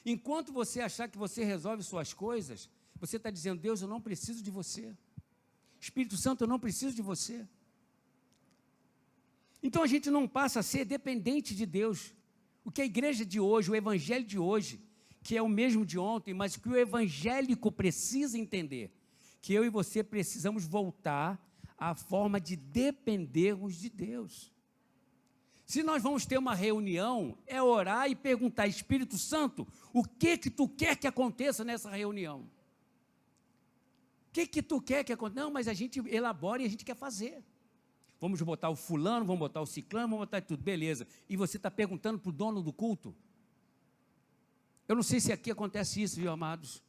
Enquanto você achar que você resolve suas coisas, você está dizendo, Deus, eu não preciso de você. Espírito Santo, eu não preciso de você. Então a gente não passa a ser dependente de Deus. O que a igreja de hoje, o evangelho de hoje, que é o mesmo de ontem, mas que o evangélico precisa entender, que eu e você precisamos voltar à forma de dependermos de Deus. Se nós vamos ter uma reunião, é orar e perguntar, Espírito Santo, o que tu quer que aconteça nessa reunião? O que tu quer que aconteça? Não, mas a gente elabora e a gente quer fazer. Vamos botar o fulano, vamos botar o ciclano, vamos botar tudo, beleza. E você está perguntando para o dono do culto? Eu não sei se aqui acontece isso, viu, amados?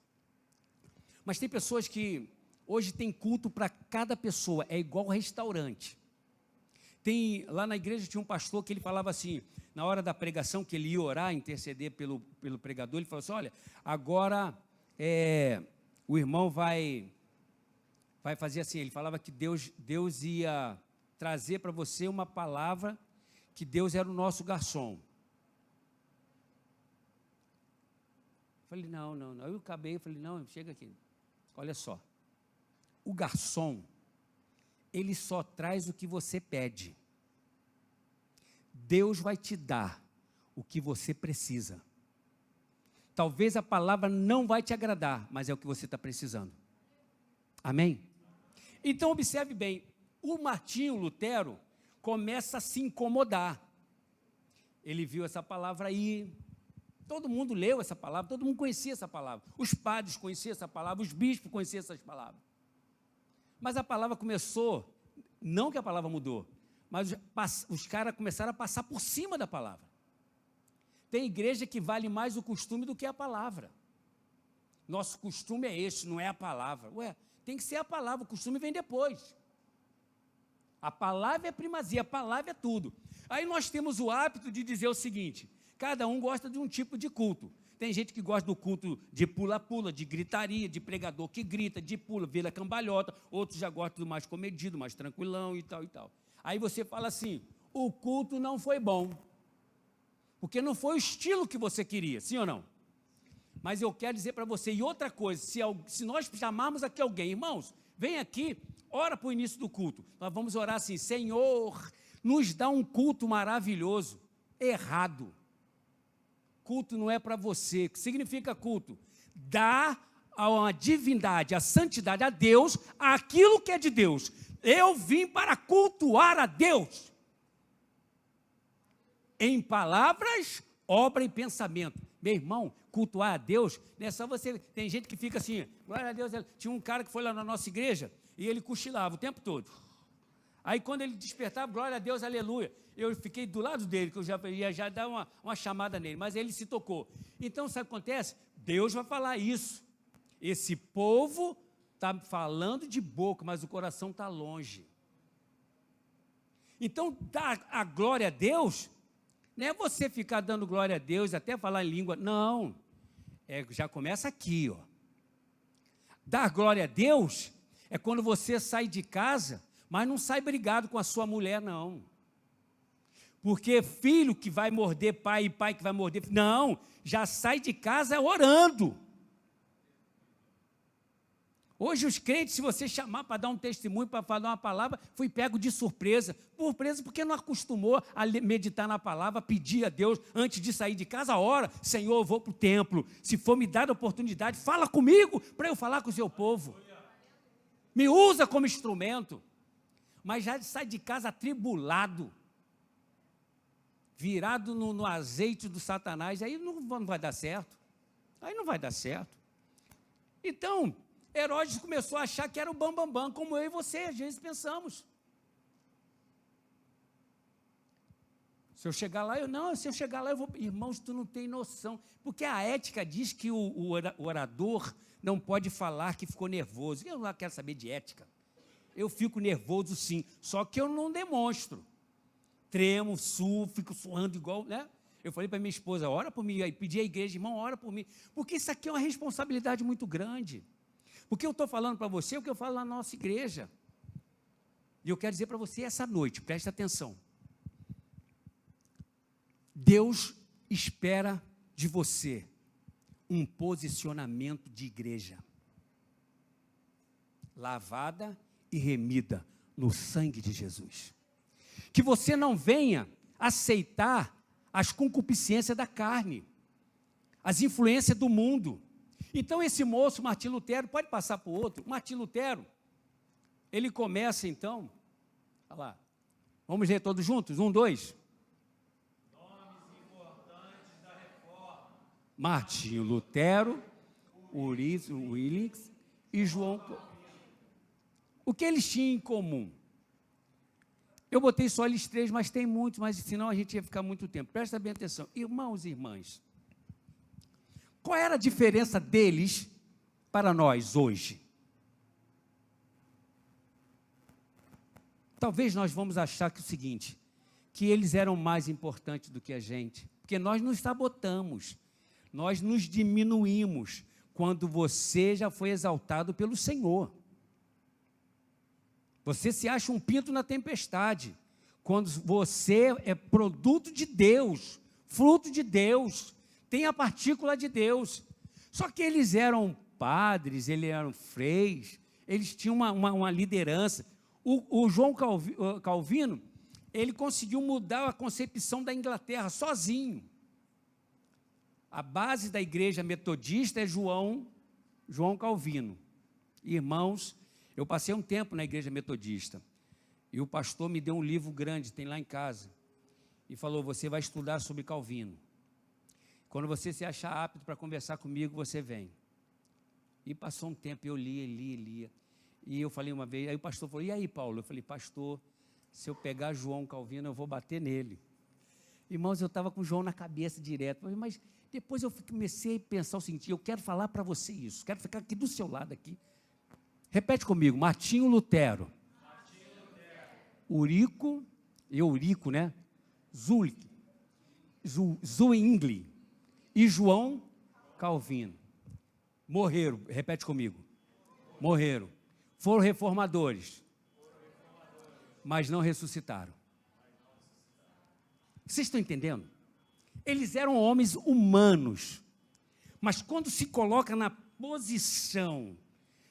Mas tem pessoas que hoje tem culto para cada pessoa, é igual restaurante. Lá na igreja tinha um pastor que ele falava assim, na hora da pregação, que ele ia orar, interceder pelo pregador, ele falou assim, olha, agora o irmão vai fazer assim, ele falava que Deus ia trazer para você uma palavra, que Deus era o nosso garçom. Falei, não. Eu acabei, falei, não, chega aqui. Olha só, o garçom, ele só traz o que você pede. Deus vai te dar o que você precisa. Talvez a palavra não vai te agradar, mas é o que você está precisando. Amém? Então observe bem, o Martinho Lutero começa a se incomodar. Ele viu essa palavra aí, todo mundo leu essa palavra, todo mundo conhecia essa palavra. Os padres conheciam essa palavra, os bispos conheciam essas palavras. Mas a palavra começou, não que a palavra mudou, mas os caras começaram a passar por cima da palavra. Tem igreja que vale mais o costume do que a palavra. Nosso costume é este, não é a palavra. Ué, tem que ser a palavra, o costume vem depois. A palavra é primazia, a palavra é tudo. Aí nós temos o hábito de dizer o seguinte, cada um gosta de um tipo de culto. Tem gente que gosta do culto de pula-pula, de gritaria, de pregador que grita, de pula, vira cambalhota, outros já gostam do mais comedido, mais tranquilão e tal e tal. Aí você fala assim, o culto não foi bom, porque não foi o estilo que você queria, sim ou não? Mas eu quero dizer para você, e outra coisa, se nós chamarmos aqui alguém, irmãos, vem aqui, ora para o início do culto, nós vamos orar assim, Senhor, nos dá um culto maravilhoso. Errado. Culto não é para você. O que significa culto? Dá a divindade, a santidade, a Deus, aquilo que é de Deus. Eu vim para cultuar a Deus. Em palavras, obra e pensamento. Meu irmão, cultuar a Deus, não é só você. Tem gente que fica assim, glória a Deus. Tinha um cara que foi lá na nossa igreja e ele cochilava o tempo todo. Aí quando ele despertava, glória a Deus, aleluia. Eu fiquei do lado dele, que eu já ia dar uma chamada nele, mas ele se tocou. Então, sabe o que acontece? Deus vai falar isso. Esse povo está falando de boca, mas o coração está longe. Então, dar a glória a Deus, não é você ficar dando glória a Deus, até falar em língua, não. Já começa aqui, ó. Dar glória a Deus é quando você sai de casa, mas não sai brigado com a sua mulher, não. Porque filho que vai morder pai e pai que vai morder filho, não, já sai de casa orando. Hoje os crentes, se você chamar para dar um testemunho, para falar uma palavra, fui pego de surpresa. Surpresa porque não acostumou a meditar na palavra, pedir a Deus, antes de sair de casa, ora, Senhor, eu vou para o templo. Se for me dar a oportunidade, fala comigo para eu falar com o seu povo. Me usa como instrumento. Mas já sai de casa atribulado, virado no azeite do Satanás, aí não vai dar certo. Aí não vai dar certo. Então, Herodes começou a achar que era o bambambam, como eu e você, às vezes pensamos. Se eu chegar lá, eu vou... Irmãos, tu não tem noção. Porque a ética diz que o orador não pode falar que ficou nervoso. Eu não quero saber de ética. Eu fico nervoso sim, só que eu não demonstro. Tremo, fico suando igual, né? Eu falei para minha esposa, ora por mim, aí pedi à igreja, irmão, ora por mim. Porque isso aqui é uma responsabilidade muito grande. Porque eu estou falando para você o que eu falo na nossa igreja. E eu quero dizer para você essa noite, preste atenção. Deus espera de você um posicionamento de igreja, lavada e remida no sangue de Jesus. Que você não venha aceitar as concupiscências da carne, as influências do mundo. Então esse moço, Martim Lutero, pode passar para o outro, Martim Lutero, ele começa então, olha lá, vamos ler todos juntos, 1, 2. Nomes importantes da reforma. Martim Lutero, Willings e João. O que eles tinham em comum? Eu botei só eles 3, mas tem muitos, mas senão a gente ia ficar muito tempo. Presta bem atenção. Irmãos e irmãs, qual era a diferença deles para nós hoje? Talvez nós vamos achar que é o seguinte, que eles eram mais importantes do que a gente, porque nós nos sabotamos, nós nos diminuímos, quando você já foi exaltado pelo Senhor. Você se acha um pinto na tempestade, quando você é produto de Deus, fruto de Deus, tem a partícula de Deus. Só que eles eram padres, eles eram freis, eles tinham uma liderança. O João Calvino, ele conseguiu mudar a concepção da Inglaterra sozinho. A base da igreja metodista é João Calvino. Irmãos, eu passei um tempo na igreja metodista, e o pastor me deu um livro grande, tem lá em casa, e falou, você vai estudar sobre Calvino. Quando você se achar apto para conversar comigo, você vem. E passou um tempo, eu lia. E eu falei uma vez, aí o pastor falou, e aí, Paulo? Eu falei, pastor, se eu pegar João Calvino, eu vou bater nele. Irmãos, eu estava com o João na cabeça direto, mas depois eu comecei a pensar o seguinte, eu quero falar para você isso, quero ficar aqui do seu lado aqui. Repete comigo, Martinho Lutero. Eurico, né? Zwingli e João Calvino. Morreram, repete comigo. Morreram. Foram reformadores, mas não ressuscitaram. Vocês estão entendendo? Eles eram homens humanos, mas quando se coloca na posição,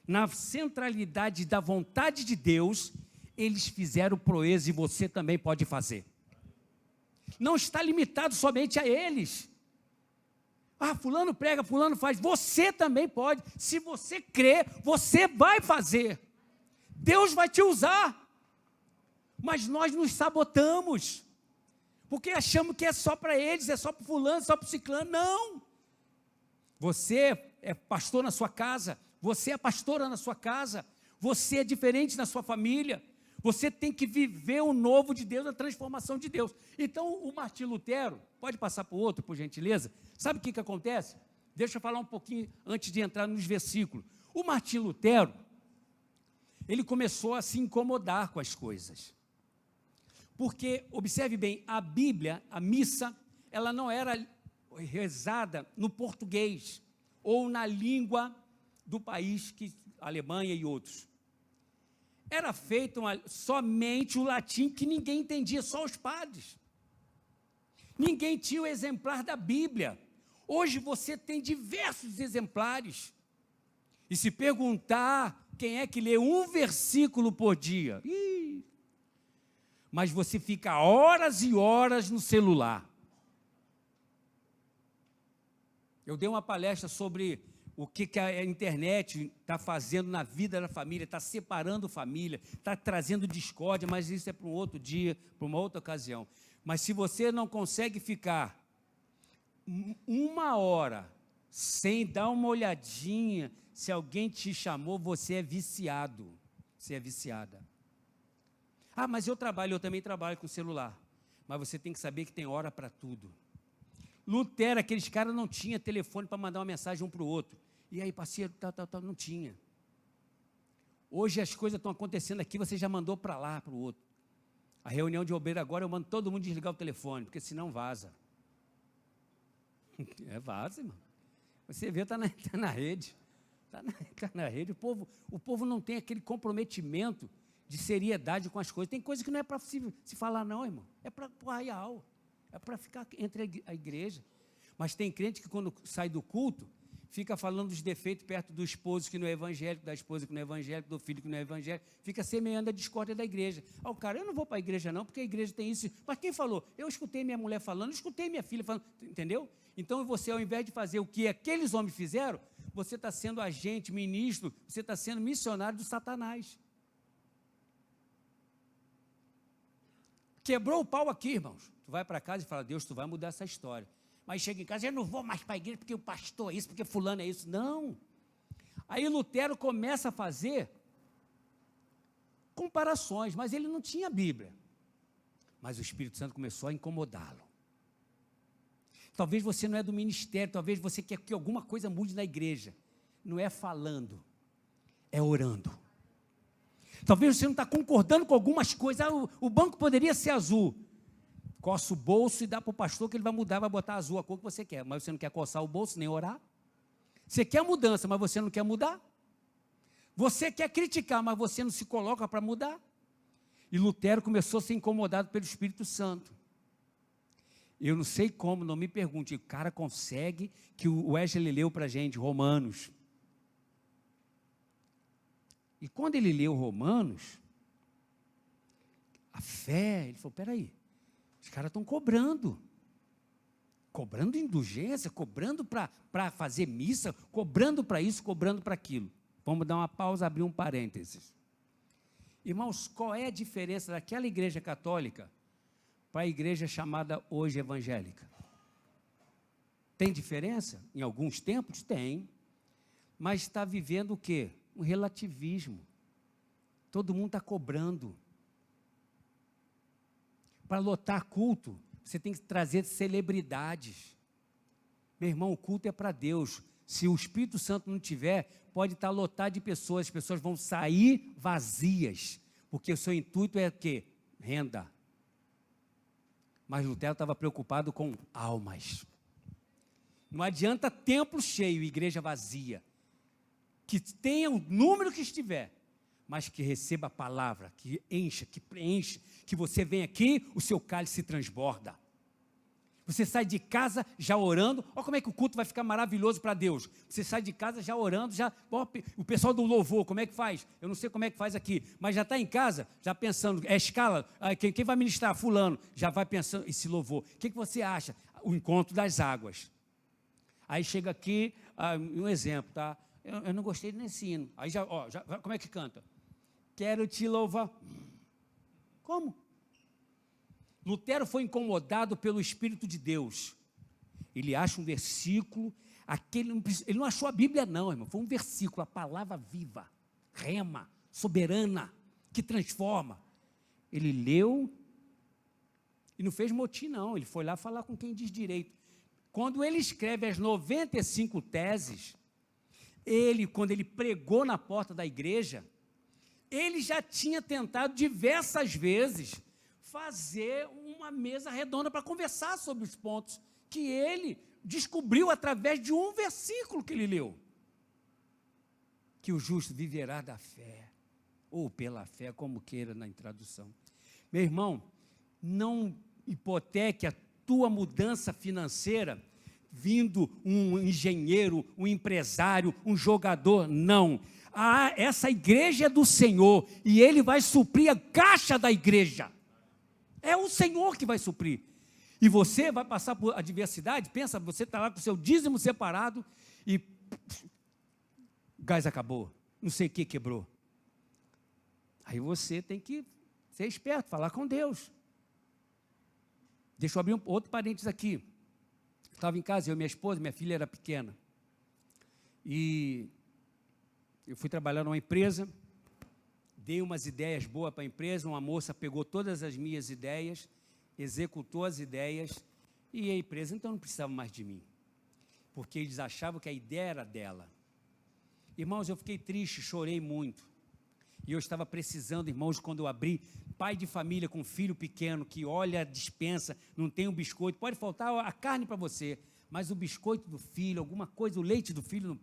na centralidade da vontade de Deus, eles fizeram proezas e você também pode fazer. Não está limitado somente a eles. Ah, fulano prega, fulano faz. Você também pode. Se você crer, você vai fazer. Deus vai te usar. Mas nós nos sabotamos. Porque achamos que é só para eles, é só para fulano, só para o ciclano. Não. Você é pastor na sua casa. Você é pastora na sua casa. Você é diferente na sua família. Você tem que viver o novo de Deus, a transformação de Deus. Então, o Martim Lutero, pode passar para o outro, por gentileza? Sabe o que acontece? Deixa eu falar um pouquinho antes de entrar nos versículos. O Martim Lutero, ele começou a se incomodar com as coisas. Porque, observe bem, a Bíblia, a missa, ela não era rezada no português ou na língua do país, Alemanha e outros. Era feito somente o latim, que ninguém entendia, só os padres. Ninguém tinha o exemplar da Bíblia. Hoje você tem diversos exemplares. E se perguntar quem é que lê um versículo por dia, mas você fica horas e horas no celular. Eu dei uma palestra sobre o que a internet está fazendo na vida da família, está separando família, está trazendo discórdia, mas isso é para um outro dia, para uma outra ocasião. Mas se você não consegue ficar 1 hora sem dar uma olhadinha, se alguém te chamou, você é viciado, você é viciada. Ah, mas eu também trabalho com celular, mas você tem que saber que tem hora para tudo. Lutero, aqueles caras não tinham telefone para mandar uma mensagem um para o outro. E aí, parceiro, não tinha. Hoje as coisas estão acontecendo aqui, você já mandou para lá, para o outro. A reunião de obreiro agora, eu mando todo mundo desligar o telefone, porque senão vaza. Vaza, irmão. Você vê, está na rede. Está na rede. O povo não tem aquele comprometimento de seriedade com as coisas. Tem coisa que não é para se falar, não, irmão. É para o arraial. É para ficar entre a igreja. Mas tem crente que quando sai do culto, fica falando dos defeitos perto do esposo que não é evangélico, da esposa que não é evangélico, do filho que não é evangélico, fica semeando a discórdia da igreja. O cara, eu não vou para a igreja não, porque a igreja tem isso. Mas quem falou? Eu escutei minha mulher falando, eu escutei minha filha falando, entendeu? Então você, ao invés de fazer o que aqueles homens fizeram, você está sendo agente, ministro, você está sendo missionário do Satanás. Quebrou o pau aqui, irmãos. Tu vai para casa e fala, Deus, tu vai mudar essa história. Mas chega em casa, eu não vou mais para a igreja porque o pastor é isso, porque fulano é isso. Não. Aí Lutero começa a fazer comparações, mas ele não tinha Bíblia. Mas o Espírito Santo começou a incomodá-lo. Talvez você não é do ministério, talvez você quer que alguma coisa mude na igreja. Não é falando, é orando. Talvez você não está concordando com algumas coisas. O banco poderia ser azul. Coça o bolso e dá para o pastor que ele vai mudar, vai botar azul a cor que você quer. Mas você não quer coçar o bolso nem orar. Você quer mudança, mas você não quer mudar. Você quer criticar, mas você não se coloca para mudar. E Lutero começou a ser incomodado pelo Espírito Santo. Eu não sei como, não me pergunte. O cara consegue, que o Wesley leu para a gente, Romanos. E quando ele leu Romanos, a fé, ele falou, peraí, os caras estão cobrando indulgência, cobrando para fazer missa, cobrando para isso, cobrando para aquilo. Vamos dar uma pausa, abrir um parênteses. Irmãos, qual é a diferença daquela igreja católica para a igreja chamada hoje evangélica? Tem diferença? Em alguns tempos tem, mas está vivendo o quê? Um relativismo. Todo mundo está cobrando. Para lotar culto, você tem que trazer celebridades. Meu irmão, o culto é para Deus. Se o Espírito Santo não tiver, pode estar lotado de pessoas, as pessoas vão sair vazias, porque o seu intuito é o quê? Renda. Mas Lutero estava preocupado com almas. Não adianta templo cheio, igreja vazia. Que tenha o número que estiver, mas que receba a palavra, que encha, que preencha, que você vem aqui, o seu cálice se transborda. Você sai de casa já orando, olha como é que o culto vai ficar maravilhoso para Deus. Você sai de casa já orando, o pessoal do louvor, como é que faz? Eu não sei como é que faz aqui, mas já está em casa, já pensando, escala, quem vai ministrar? Fulano, já vai pensando, esse louvor. O que você acha? O encontro das águas. Aí chega aqui, um exemplo, tá? Eu não gostei desse hino. Aí já, como é que canta? Quero te louvar. Como? Lutero foi incomodado pelo Espírito de Deus. Ele acha um versículo, ele não achou a Bíblia não, irmão, foi um versículo, a palavra viva, rema, soberana, que transforma. Ele leu e não fez motim não, ele foi lá falar com quem diz direito. Quando ele escreve as 95 teses, quando ele pregou na porta da igreja, ele já tinha tentado diversas vezes fazer uma mesa redonda para conversar sobre os pontos que ele descobriu através de um versículo que ele leu. Que o justo viverá da fé, ou pela fé, como queira na tradução. Meu irmão, não hipoteque a tua mudança financeira vindo um engenheiro, um empresário, um jogador, não. Essa igreja é do Senhor e Ele vai suprir a caixa da igreja. É o Senhor que vai suprir. E você vai passar por adversidade, pensa, você está lá com o seu dízimo separado e o gás acabou, não sei o que quebrou. Aí você tem que ser esperto, falar com Deus. Deixa eu abrir outro parênteses aqui. Estava em casa, eu e minha esposa, minha filha era pequena. E eu fui trabalhar numa empresa, dei umas ideias boas para a empresa, uma moça pegou todas as minhas ideias, executou as ideias, e a empresa então não precisava mais de mim, porque eles achavam que a ideia era dela. Irmãos, eu fiquei triste, chorei muito, e eu estava precisando, irmãos, quando eu abri, pai de família com filho pequeno, que olha a despensa, não tem um biscoito, pode faltar a carne para você, mas o biscoito do filho, alguma coisa, o leite do filho,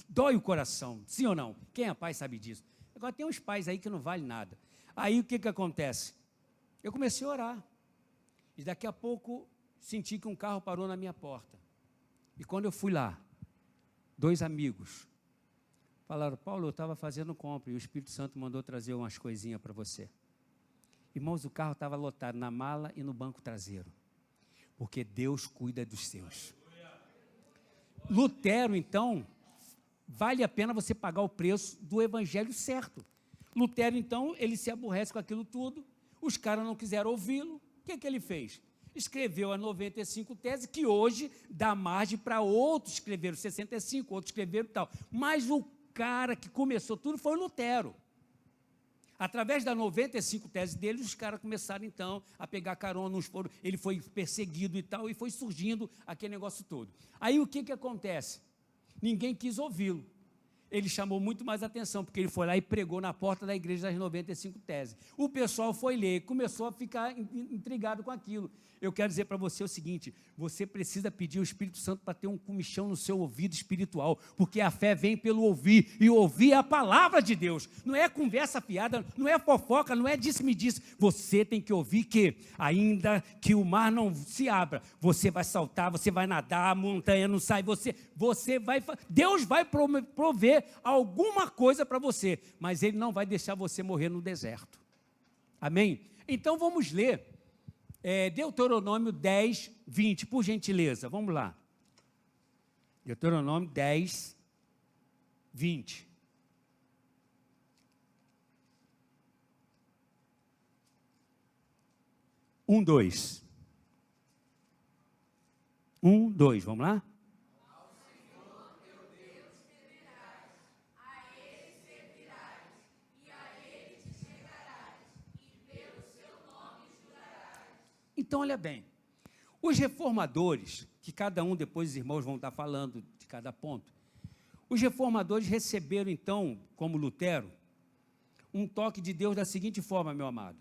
dói o coração, sim ou não? Quem é pai sabe disso. Agora tem uns pais aí que não valem nada. Aí o que acontece? Eu comecei a orar, e daqui a pouco senti que um carro parou na minha porta, e quando eu fui lá, 2 amigos falaram: Paulo, eu estava fazendo compra e o Espírito Santo mandou trazer umas coisinhas para você. Irmãos, o carro estava lotado na mala e no banco traseiro, porque Deus cuida dos seus. Lutero, então, vale a pena você pagar o preço do evangelho certo. Lutero, então, ele se aborrece com aquilo tudo, os caras não quiseram ouvi-lo, o que ele fez? Escreveu as 95 teses, que hoje dá margem para outros escreveram 65, outros escreveram tal. Mas o cara que começou tudo foi o Lutero. Através das 95 teses dele, os caras começaram, então, a pegar carona, ele foi perseguido e tal, e foi surgindo aquele negócio todo. Aí, o que acontece? Ninguém quis ouvi-lo. Ele chamou muito mais atenção, porque ele foi lá e pregou na porta da igreja das 95 teses. O pessoal foi ler, começou a ficar intrigado com aquilo. Eu quero dizer para você o seguinte: você precisa pedir o Espírito Santo para ter um comichão no seu ouvido espiritual, porque a fé vem pelo ouvir, e ouvir é a palavra de Deus. Não é conversa fiada, não é fofoca, não é disse-me-disse. Você tem que ouvir que, ainda que o mar não se abra, você vai saltar, você vai nadar, a montanha não sai, Deus vai prover alguma coisa para você, mas Ele não vai deixar você morrer no deserto. Amém? Então vamos ler Deuteronômio 10, 20, por gentileza, vamos lá. Deuteronômio 10, 20. Um, dois, vamos lá? Então, olha bem, os reformadores, que cada um depois os irmãos vão estar falando de cada ponto, os reformadores receberam, então, como Lutero, um toque de Deus da seguinte forma, meu amado: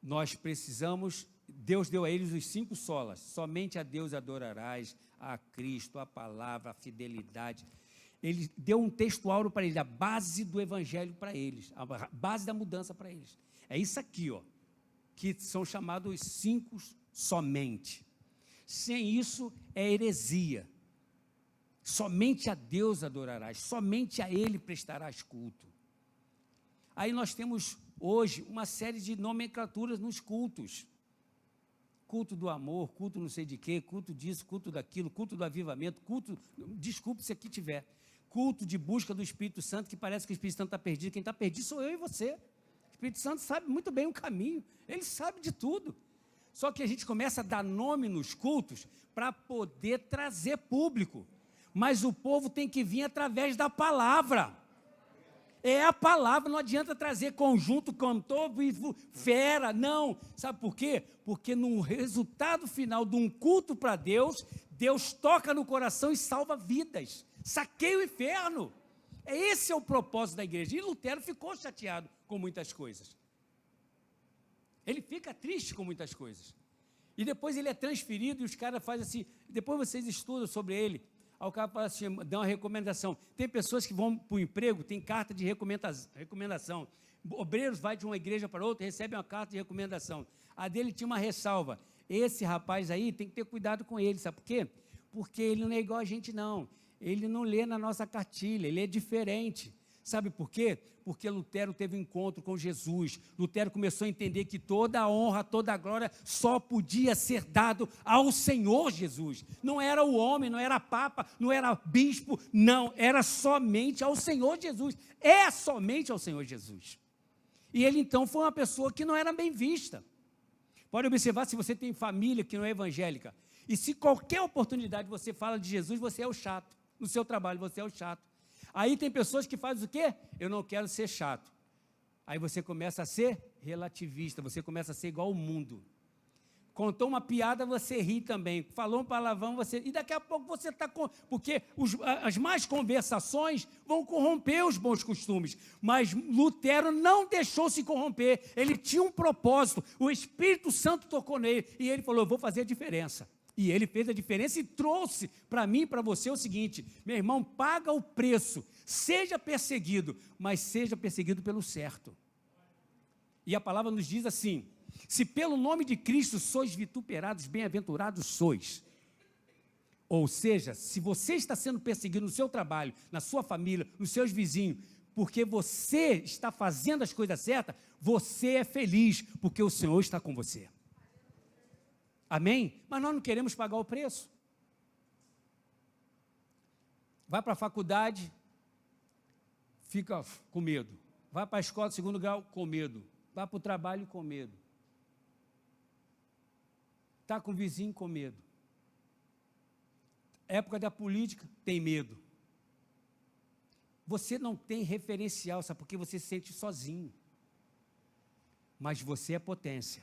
nós precisamos, Deus deu a eles os 5 solas, somente a Deus adorarás, a Cristo, a palavra, a fidelidade. Ele deu um textual para eles, a base do evangelho para eles, a base da mudança para eles. É isso aqui, ó, que são chamados os 5 somente. Sem isso é heresia. Somente a Deus adorarás, somente a Ele prestarás culto. Aí nós temos hoje uma série de nomenclaturas nos cultos. Culto do amor, culto não sei de quê, culto disso, culto daquilo, culto do avivamento, culto, desculpe se aqui tiver, culto de busca do Espírito Santo, que parece que o Espírito Santo está perdido. Quem está perdido sou eu e você. O Espírito Santo sabe muito bem o caminho, ele sabe de tudo. Só que a gente começa a dar nome nos cultos para poder trazer público. Mas o povo tem que vir através da palavra. É a palavra, não adianta trazer conjunto, cantor, fera, não. Sabe por quê? Porque no resultado final de um culto para Deus, Deus toca no coração e salva vidas. Saqueia o inferno. Esse é o propósito da igreja. E Lutero ficou chateado com muitas coisas. Ele fica triste com muitas coisas. E depois ele é transferido e os caras fazem assim, depois vocês estudam sobre ele. Aí o cara fala assim, dá uma recomendação. Tem pessoas que vão para o emprego, tem carta de recomendação. Obreiros vai de uma igreja para outra, recebe uma carta de recomendação. A dele tinha uma ressalva. Esse rapaz aí tem que ter cuidado com ele, sabe por quê? Porque ele não é igual a gente, não. Ele não lê na nossa cartilha, ele é diferente. Sabe por quê? Porque Lutero teve um encontro com Jesus. Lutero começou a entender que toda a honra, toda a glória só podia ser dado ao Senhor Jesus. Não era o homem, não era papa, não era bispo, não, era somente ao Senhor Jesus. É somente ao Senhor Jesus. E ele então foi uma pessoa que não era bem vista. Pode observar, se você tem família que não é evangélica, e se qualquer oportunidade você fala de Jesus, você é o chato. No seu trabalho, você é o chato. Aí tem pessoas que fazem o quê? Eu não quero ser chato. Aí você começa a ser relativista, você começa a ser igual ao mundo. Contou uma piada, você ri também. Falou um palavrão, você... E daqui a pouco você está... Porque as más conversações vão corromper os bons costumes. Mas Lutero não deixou se corromper. Ele tinha um propósito. O Espírito Santo tocou nele. E ele falou, eu vou fazer a diferença. E ele fez a diferença e trouxe para mim e para você o seguinte: meu irmão, paga o preço, seja perseguido, mas seja perseguido pelo certo. E a palavra nos diz assim: se pelo nome de Cristo sois vituperados, bem-aventurados sois. Ou seja, se você está sendo perseguido no seu trabalho, na sua família, nos seus vizinhos, porque você está fazendo as coisas certas, você é feliz, porque o Senhor está com você. Amém? Mas nós não queremos pagar o preço. Vai para a faculdade, fica com medo. Vai para a escola de segundo grau, com medo. Vai para o trabalho, com medo. Está com o vizinho, com medo. Época da política, tem medo. Você não tem referencial, sabe? Porque você se sente sozinho. Mas você é potência.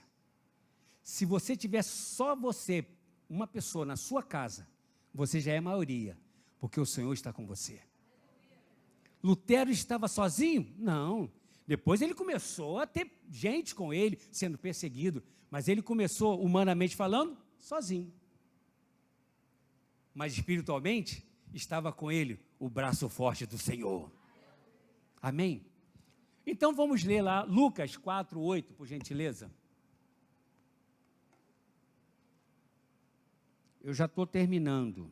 Se você tiver só você, uma pessoa na sua casa, você já é maioria, porque o Senhor está com você. Lutero estava sozinho? Não. Depois ele começou a ter gente com ele, sendo perseguido, mas ele começou, humanamente falando, sozinho. Mas espiritualmente, estava com ele o braço forte do Senhor. Amém? Então vamos ler lá Lucas 4:8, por gentileza. Eu já estou terminando.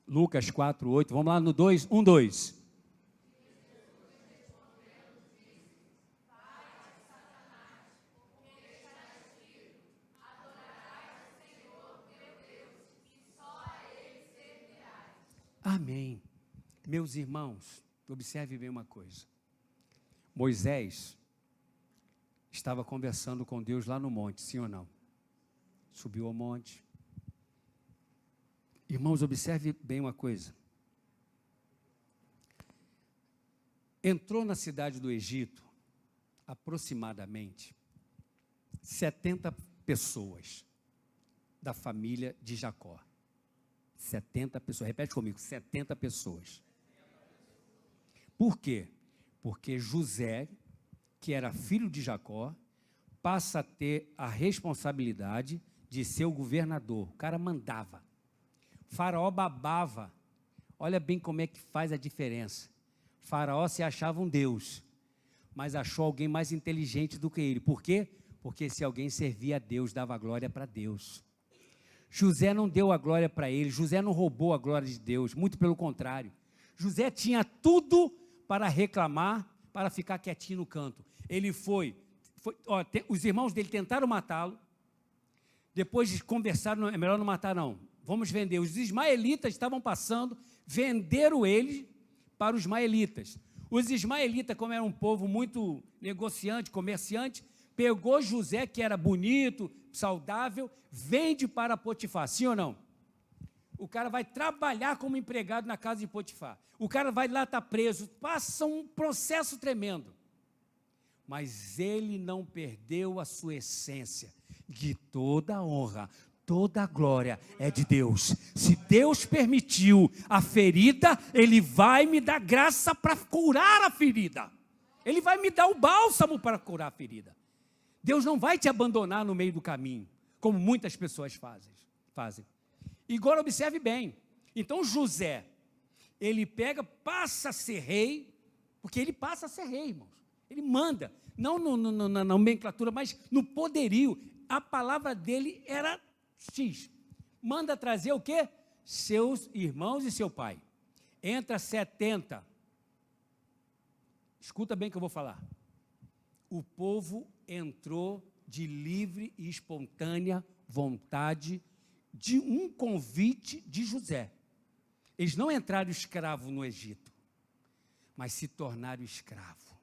Lucas 4:8, vamos lá no 2, 1, 2. Amém. Meus irmãos, observe bem uma coisa. Moisés estava conversando com Deus lá no monte, sim ou não? Subiu ao monte. Irmãos, observe bem uma coisa. Entrou na cidade do Egito, aproximadamente, 70 pessoas da família de Jacó. 70 pessoas, repete comigo, 70 pessoas. Por quê? Porque José, que era filho de Jacó, passa a ter a responsabilidade de ser o governador. O cara mandava. Faraó babava. Olha bem como é que faz a diferença. Faraó se achava um Deus, mas achou alguém mais inteligente do que ele. Por quê? Porque se alguém servia a Deus, dava glória para Deus. José não deu a glória para ele, José não roubou a glória de Deus, muito pelo contrário. José tinha tudo para reclamar, para ficar quietinho no canto. Ele os irmãos dele tentaram matá-lo, depois conversaram, é melhor não matar não, vamos vender. Os ismaelitas estavam passando, venderam ele para os ismaelitas. Os ismaelitas, como era um povo muito negociante, comerciante, pegou José, que era bonito, saudável, vende para Potifar, sim ou não? O cara vai trabalhar como empregado na casa de Potifar. O cara vai lá, está preso, passa um processo tremendo. Mas ele não perdeu a sua essência, de toda a honra, toda a glória é de Deus. Se Deus permitiu a ferida, Ele vai me dar graça para curar a ferida. Ele vai me dar o bálsamo para curar a ferida. Deus não vai te abandonar no meio do caminho, como muitas pessoas fazem. E agora observe bem. Então José, ele passa a ser rei, porque ele passa a ser rei, irmãos. Ele manda, não na nomenclatura, mas no poderio. A palavra dele era X. Manda trazer o quê? Seus irmãos e seu pai. Entra 70. Escuta bem o que eu vou falar. O povo entrou de livre e espontânea vontade de um convite de José. Eles não entraram escravo no Egito, mas se tornaram escravo.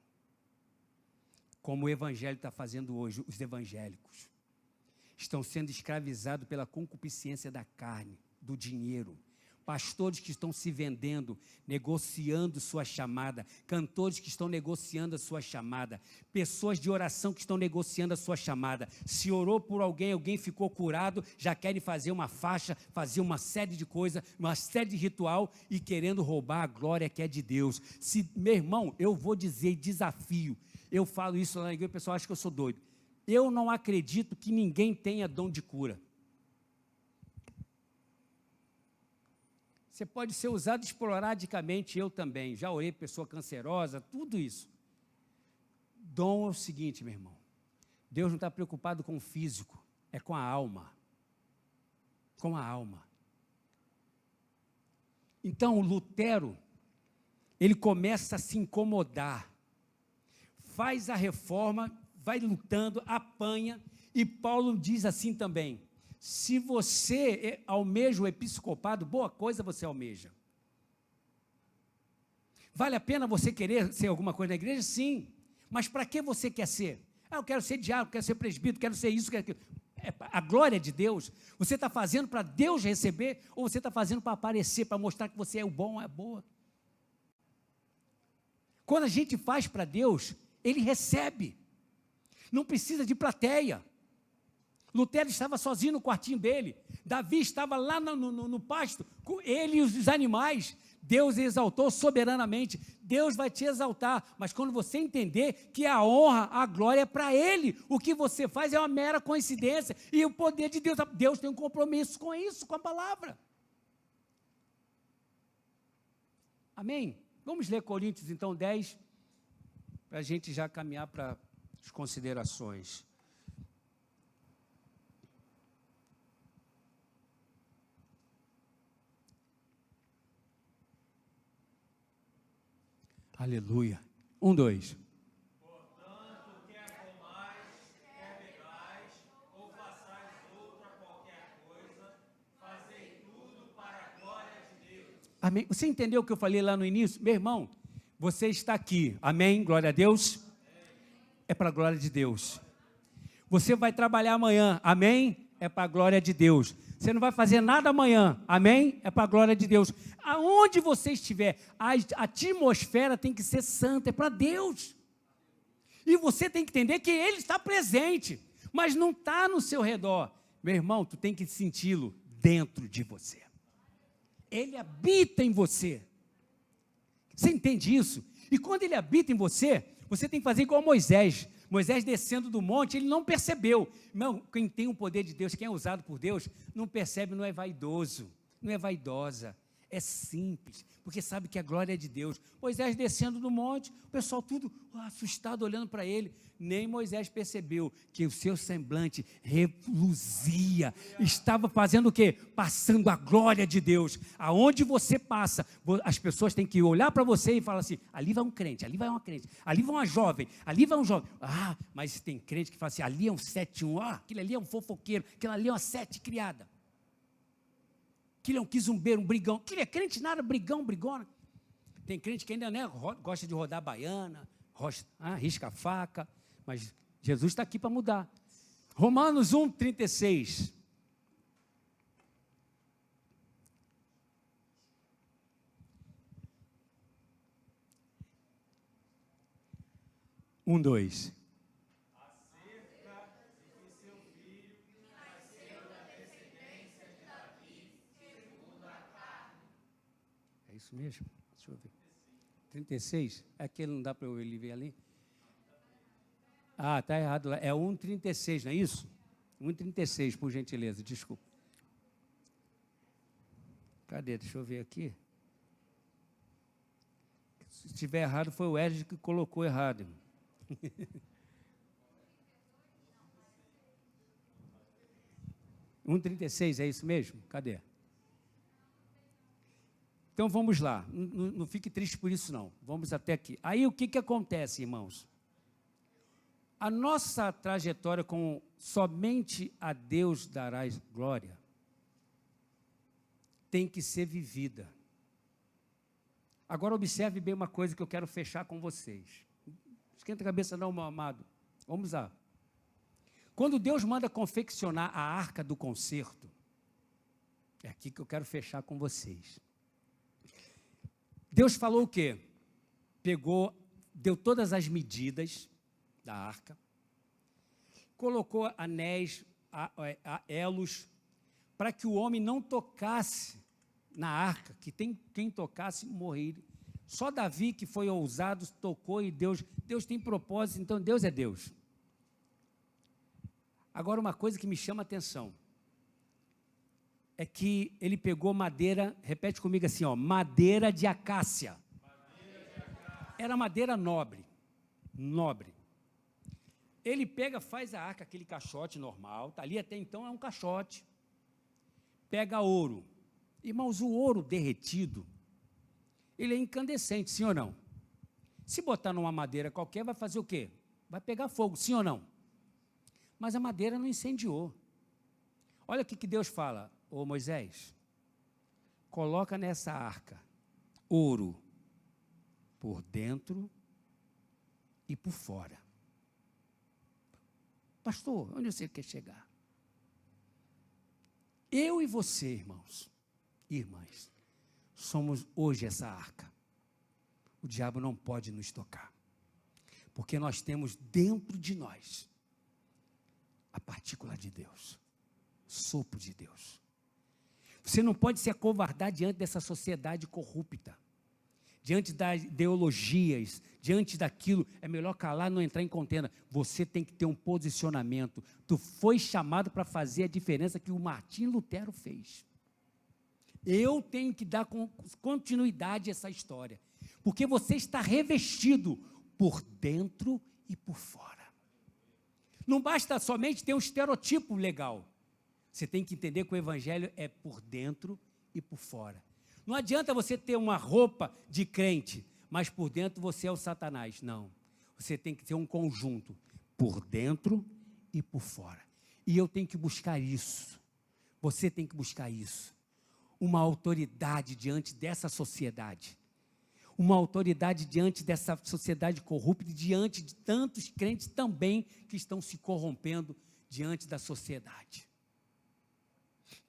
Como o evangelho está fazendo hoje, os evangélicos estão sendo escravizados pela concupiscência da carne, do dinheiro. Pastores que estão se vendendo, negociando sua chamada, cantores que estão negociando a sua chamada, pessoas de oração que estão negociando a sua chamada. Se orou por alguém, alguém ficou curado, já querem fazer uma faixa, fazer uma série de coisas, uma série de ritual e querendo roubar a glória que é de Deus. Meu irmão, eu vou dizer, desafio, eu falo isso lá na igreja, o pessoal acha que eu sou doido. Eu não acredito que ninguém tenha dom de cura. Você pode ser usado esporadicamente, eu também. Já orei pessoa cancerosa, tudo isso. Dom é o seguinte, meu irmão. Deus não está preocupado com o físico. é com a alma. Com a alma. Então, o Lutero, ele começa a se incomodar, faz a reforma, vai lutando, apanha, e Paulo diz assim também: se você almeja o episcopado, boa coisa você almeja. Vale a pena você querer ser alguma coisa na igreja? Sim. Mas para que você quer ser? Eu quero ser diácono, quero ser presbítero, quero ser isso, quero aquilo. A glória de Deus, você está fazendo para Deus receber, ou você está fazendo para aparecer, para mostrar que você é o bom, é a boa? Quando a gente faz para Deus, Ele recebe. Não precisa de plateia. Lutero estava sozinho no quartinho dele. Davi estava lá no pasto, com ele e os animais. Deus exaltou soberanamente. Deus vai te exaltar. Mas quando você entender que a honra, a glória é para Ele, o que você faz é uma mera coincidência. E o poder de Deus, Deus tem um compromisso com isso, com a palavra. Amém? Vamos ler Coríntios, então, 10, para a gente já caminhar para as considerações. Aleluia. 1, 2. Portanto, quer comais, quer bebais, ou façais outra qualquer coisa, fazei tudo para a glória de Deus. Amém. Você entendeu o que eu falei lá no início? Meu irmão, você está aqui. Amém? Glória a Deus. É para a glória de Deus. Você vai trabalhar amanhã. Amém? É para a glória de Deus. Você não vai fazer nada amanhã, amém? É para a glória de Deus. Aonde você estiver, a atmosfera tem que ser santa, é para Deus. E você tem que entender que Ele está presente, mas não está no seu redor. Meu irmão, tu tem que senti-lo dentro de você. Ele habita em você. Você entende isso? E quando Ele habita em você, você tem que fazer igual Moisés. Moisés descendo do monte, ele não percebeu. Irmão, quem tem o poder de Deus, quem é usado por Deus, não percebe, não é vaidoso, não é vaidosa, é simples, porque sabe que a glória é de Deus. Moisés descendo do monte, o pessoal tudo assustado olhando para ele, nem Moisés percebeu que o seu semblante reluzia, estava fazendo o quê? Passando a glória de Deus. Aonde você passa, as pessoas têm que olhar para você e falar assim: ali vai um crente, ali vai uma crente, ali vai uma jovem, ali vai um jovem. Ah, mas tem crente que fala assim: ali é um 7-1, aquele ali é um fofoqueiro, aquele ali é uma 7 criada. Aquele é um quizumbeiro, um brigão. Aquele é crente nada, brigão, brigona. Tem crente que ainda gosta de rodar baiana, risca a faca, mas Jesus está aqui para mudar. Romanos 1:36. Um, dois. É isso mesmo? Deixa eu ver. 36? Aquele não dá para ele ver ali? Ah, está errado lá. É 1:36, não é isso? 1:36, por gentileza, desculpa. Cadê? Deixa eu ver aqui. Se estiver errado, foi o Edson que colocou errado. 1:36, é isso mesmo? Cadê? Então vamos lá, não fique triste por isso não, vamos até aqui. Aí o que acontece, irmãos? A nossa trajetória com somente a Deus darás glória, tem que ser vivida. Agora observe bem uma coisa que eu quero fechar com vocês. Esquenta a cabeça não, meu amado. Vamos lá. Quando Deus manda confeccionar a arca do concerto, é aqui que eu quero fechar com vocês. Deus falou o quê? Deu todas as medidas da arca, colocou anéis, elos, para que o homem não tocasse na arca, que quem tocasse morrer. Só Davi, que foi ousado, tocou, e Deus tem propósito, então Deus é Deus. Agora, uma coisa que me chama a atenção, é que ele pegou madeira, repete comigo assim, madeira de acácia. Era madeira nobre. Ele pega, faz a arca, aquele caixote normal, tá ali até então é um caixote. Pega ouro. Irmãos, o ouro derretido, ele é incandescente, sim ou não? Se botar numa madeira qualquer, vai fazer o quê? Vai pegar fogo, sim ou não? Mas a madeira não incendiou. Olha o que Deus fala, ô Moisés, coloca nessa arca ouro por dentro e por fora. Pastor, onde você quer chegar? Eu e você, irmãos e irmãs, somos hoje essa arca. O diabo não pode nos tocar, porque nós temos dentro de nós a partícula de Deus, o sopro de Deus. Você não pode se acovardar diante dessa sociedade corrupta, diante das ideologias, diante daquilo. É melhor calar, não entrar em contenda. Você tem que ter um posicionamento. Tu foi chamado para fazer a diferença que o Martim Lutero fez. Eu tenho que dar continuidade a essa história, porque você está revestido por dentro e por fora. Não basta somente ter um estereotipo legal. Você tem que entender que o evangelho é por dentro e por fora. Não adianta você ter uma roupa de crente, mas por dentro você é o Satanás. Não. Você tem que ter um conjunto, por dentro e por fora. E eu tenho que buscar isso. Você tem que buscar isso. Uma autoridade diante dessa sociedade. Uma autoridade diante dessa sociedade corrupta, diante de tantos crentes também que estão se corrompendo diante da sociedade.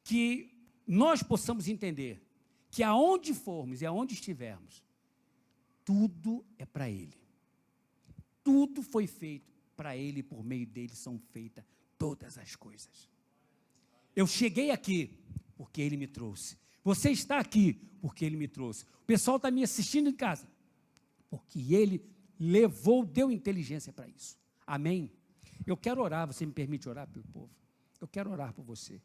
Que nós possamos entender que aonde formos e aonde estivermos, tudo é para Ele. Tudo foi feito para Ele, por meio dEle são feitas todas as coisas. Eu cheguei aqui porque Ele me trouxe. Você está aqui porque Ele me trouxe. O pessoal está me assistindo em casa porque Ele levou, deu inteligência para isso. Amém? Eu quero orar, você me permite orar pelo povo? Eu quero orar por você.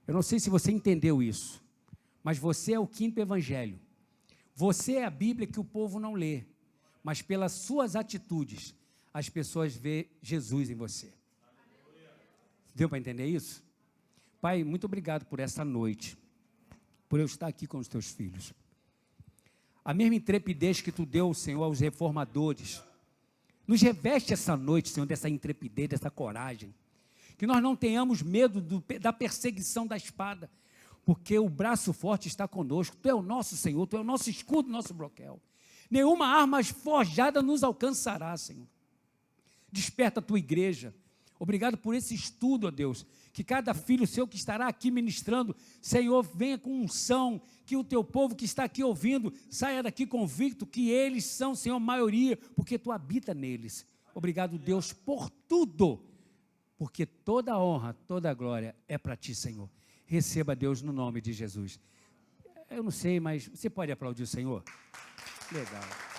Eu não sei se você entendeu isso, mas você é o quinto evangelho. Você é a Bíblia que o povo não lê, mas pelas suas atitudes, as pessoas veem Jesus em você. Deu para entender isso? Pai, muito obrigado por essa noite, por eu estar aqui com os teus filhos. A mesma intrepidez que tu deu, Senhor, aos reformadores, nos reveste essa noite, Senhor, dessa intrepidez, dessa coragem. Que nós não tenhamos medo da perseguição da espada, porque o braço forte está conosco. Tu é o nosso Senhor, Tu é o nosso escudo, nosso broquel. Nenhuma arma forjada nos alcançará, Senhor. Desperta a Tua igreja. Obrigado por esse estudo, ó Deus, que cada filho seu que estará aqui ministrando, Senhor, venha com unção, que o Teu povo que está aqui ouvindo, saia daqui convicto que eles são, Senhor, maioria, porque Tu habita neles. Obrigado, Deus, por tudo, porque toda a honra, toda a glória é para Ti, Senhor. Receba, Deus, no nome de Jesus. Eu não sei, mas você pode aplaudir o Senhor? Legal.